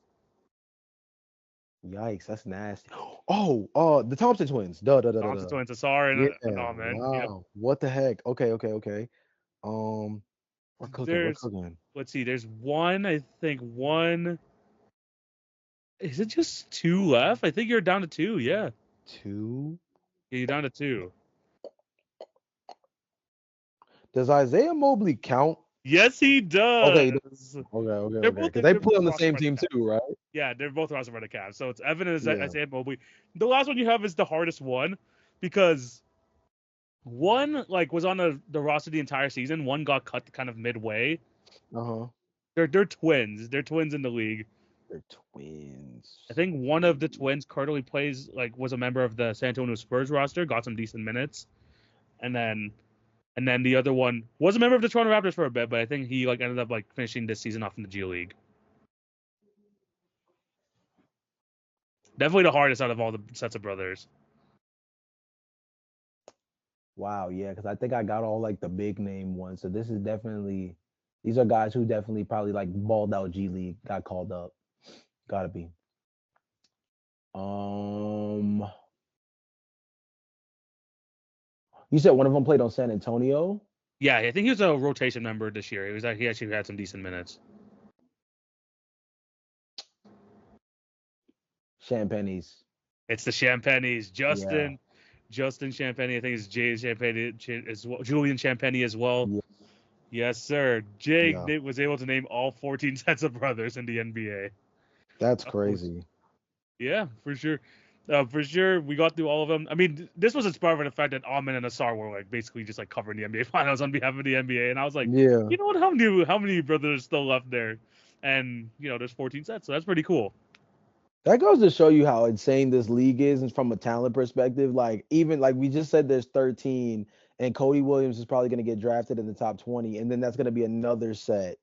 Yikes, that's nasty. Oh, the Thompson twins. Duh, duh, duh, duh, Thompson duh. twins. Asar Yeah, and oh man. Yep. wow. What the heck? Okay, okay, okay. Um, we're cooking, we're There's cooking. let's see. There's one. I think one. Is it just two left? I think you're down to two. Yeah. Two. Yeah, you're down to two. Does Isaiah Mobley count? Yes, he Okay, does. okay, They're okay. both Because they they're play both on the roster same by the team cap. too, right? Yeah, they're both roster by the cap. So it's Evan and Yeah. Isaiah Mobley. The last one you have is the hardest one because one like was on the roster the entire season. One got cut kind of midway. Uh-huh. They're twins. They're twins in the league. They're twins. I think one of the twins currently plays like was a member of the San Antonio Spurs roster, got some decent minutes, and then the other one was a member of the Toronto Raptors for a bit, but I think he like ended up like finishing this season off in the G League. Definitely the hardest out of all the sets of brothers. Wow, yeah, because I think I got all like the big name ones. So this is definitely these are guys who definitely probably like balled out G League, got called up. Gotta be. Um, you said one of them played on San Antonio? Yeah, I think he was a rotation member this year. He actually had some decent minutes. Champagnes. It's the Champagnes, Yeah. Justin Champagne. I think it's Jay Champagne as well, Julian Champagne as well. Yeah. Yes, sir. Jay Yeah. was able to name all 14 sets of brothers in the NBA. That's Oh, crazy. yeah, for sure. For sure, we got through all of them. I mean, this was inspired by the fact that Ahmed and Asar were like basically just like covering the NBA finals on behalf of the NBA, and I was like, Yeah. you know what? How many brothers still left there? And there's 14 sets, so that's pretty cool. That goes to show you how insane this league is and from a talent perspective. Like, even like we just said, there's 13, and Cody Williams is probably going to get drafted in the top 20, and then that's going to be another set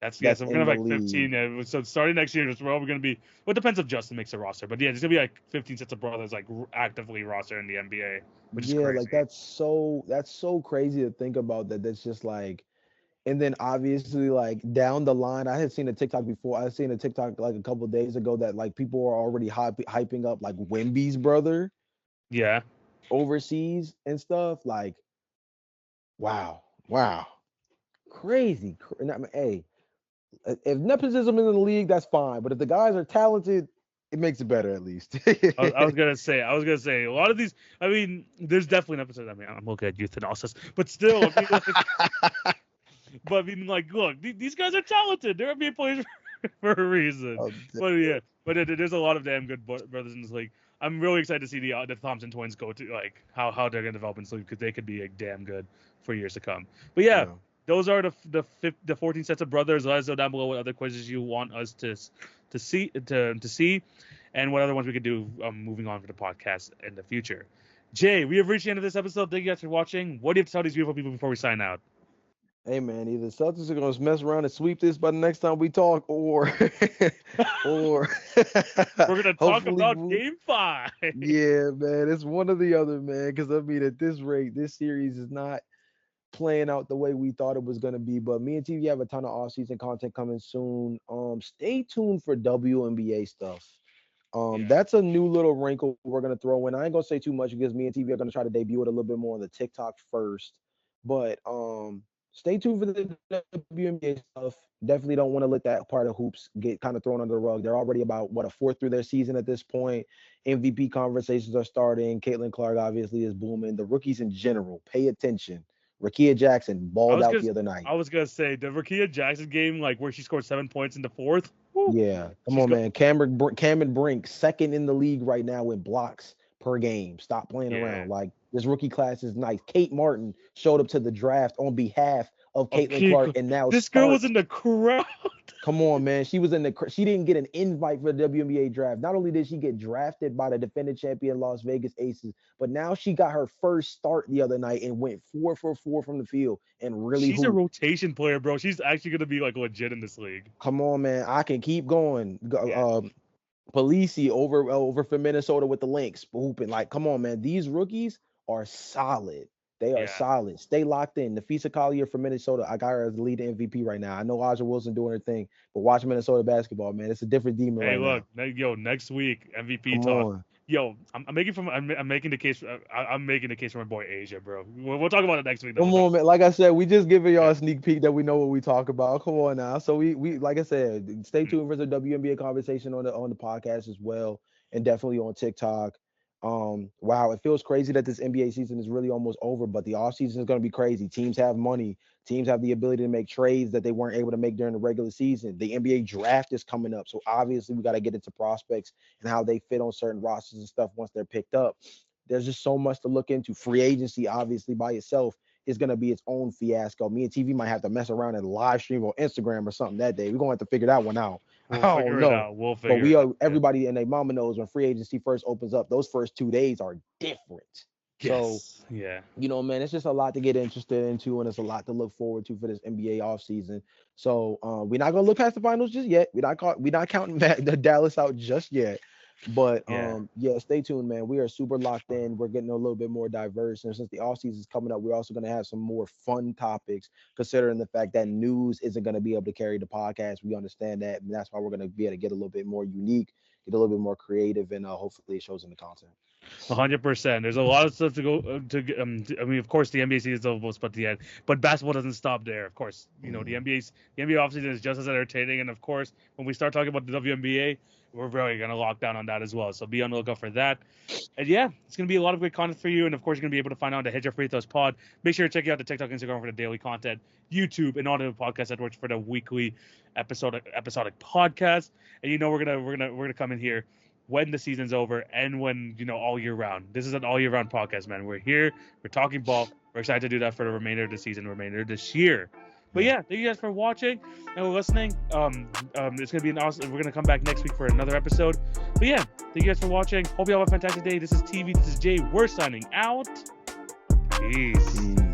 that's So we're gonna in have the like league. 15. So starting next year, it's probably gonna be. Well, it depends if Justin makes a roster, but yeah, there's gonna be like 15 sets of brothers like actively roster in the NBA, which is Yeah, like crazy. that's so crazy to think about that. That's just like, and then obviously like down the line, I had seen a TikTok before. I had seen a TikTok like a couple of days ago that like people are already hyping up like Wemby's brother Yeah, overseas and stuff. Like, wow, wow, crazy. And I mean, hey, if nepotism is in the league, that's fine. But if the guys are talented, it makes it better at least. I was gonna say a lot of these. I mean, there's definitely an episode. I mean, I'm looking at youth analysis, but still, I mean, like, look, these guys are talented. They're NBA players for a reason. Oh, But yeah, but there's a lot of damn good brothers in this league. I'm really excited to see the Thompson twins go to like how they're gonna develop in this league because they could be like, damn good for years to come. But yeah, yeah. those are the 14 sets of brothers. Let us know down below what other quizzes you want us to see, and what other ones we could do moving on for the podcast in the future. Jay, we have reached the end of this episode. Thank you guys for watching. What do you have to tell these beautiful people before we sign out? Hey man, either Celtics are gonna mess around and sweep this by the next time we talk, or or We're gonna talk hopefully, about Game 5. yeah, man, it's one or the other, man. Because I mean, at this rate, this series is not. playing out the way we thought it was gonna be. But me and TV have a ton of off-season content coming soon. Stay tuned for WNBA stuff. Yeah. That's a new little wrinkle we're gonna throw in. I ain't gonna say too much because me and TV are gonna try to debut it a little bit more on the TikTok first. But stay tuned for the WNBA stuff. Definitely don't want to let that part of hoops get kind of thrown under the rug. They're already about a fourth through their season at this point. MVP conversations are starting. Caitlin Clark obviously is booming. The rookies in general, pay attention. Rakia Jackson I balled was out gonna the other night. I was gonna say the Rakia Jackson game, like where she scored 7 points in the fourth. Woo, Yeah, come she's on, go man. Cameron Brink, second in the league right now in blocks per game. Stop playing yeah. around. Like this rookie class is nice. Kate Martin showed up to the draft on behalf of Of Caitlin Clark Kiko. and now This girl was in starts. the crowd. Come on, man. She was in the. She didn't get an invite for the WNBA draft. Not only did she get drafted by the defending champion Las Vegas Aces, but now she got her first start the other night and went 4 for 4 from the field and really She's a hooped. rotation player, bro. She's actually gonna be like legit in this league. Come on, man. I can keep going. Yeah. Polisi over for Minnesota with the Lynx hooping. Like, come on, man. These rookies are solid. They are Yeah. solid. Stay locked in. Nafisa Collier for Minnesota. I got her as the lead MVP right now. I know Aja Wilson doing her thing, but watch Minnesota basketball, man. It's a different demon Hey, right look, now. next week MVP Come talk. on. Yo, I'm making the case. I'm making the case for my boy Asia, bro. We'll talk about it next week. Though. Come on, man. Like I said, we just giving y'all Yeah. a sneak peek that we know what we talk about. Come on now. So we like I said, stay Mm. tuned for the WNBA conversation on the podcast as well, and definitely on TikTok. Wow, it feels crazy that this NBA season is really almost over, but the off season is going to be crazy. Teams have money. Teams have the ability to make trades that they weren't able to make during the regular season. The NBA draft is coming up, so obviously we got to get into prospects and how they fit on certain rosters and stuff once they're picked up. There's just so much to look into. Free agency, obviously, by itself is going to be its own fiasco. Me and TV might have to mess around and live stream on Instagram or something that day. We're going to have to figure that one out. I We'll don't figure it know. out. We'll But figure it out. Yeah. everybody and their mama knows when free agency first opens up, those first 2 days are different. So, Yes. Yeah. man, it's just a lot to get interested into, and it's a lot to look forward to for this NBA offseason. So we're not gonna look past the finals just yet. We're not counting the Dallas out just yet. But Yeah. yeah, stay tuned, man. We are super locked in. We're getting a little bit more diverse, and since the off season is coming up, we're also going to have some more fun topics. Considering the fact that news isn't going to be able to carry the podcast, we understand that, and that's why we're going to be able to get a little bit more unique, get a little bit more creative, and hopefully it shows in the content. 100%. There's a lot of stuff to go I mean, of course, the NBA season is almost but the end, but basketball doesn't stop there. Of course, the NBA offseason is just as entertaining, and of course, when we start talking about the WNBA, we're really gonna lock down on that as well. So be on the lookout for that. And yeah, it's gonna be a lot of great content for you, and of course, you're gonna be able to find out the Hit Your Free Throws Pod. Make sure to check out the TikTok, Instagram for the daily content, YouTube, and all the podcast networks for the weekly episodic podcast. And we're gonna come in here when the season's over and when all year round. This is an all year round podcast, man. We're here, we're talking ball. We're excited to do that for the remainder of the season, remainder of this year. But yeah, thank you guys for watching and listening. It's gonna be an awesome. We're gonna come back next week for another episode. But yeah, thank you guys for watching. Hope you all have a fantastic day. This is TV. This is Jay. We're signing out. Peace.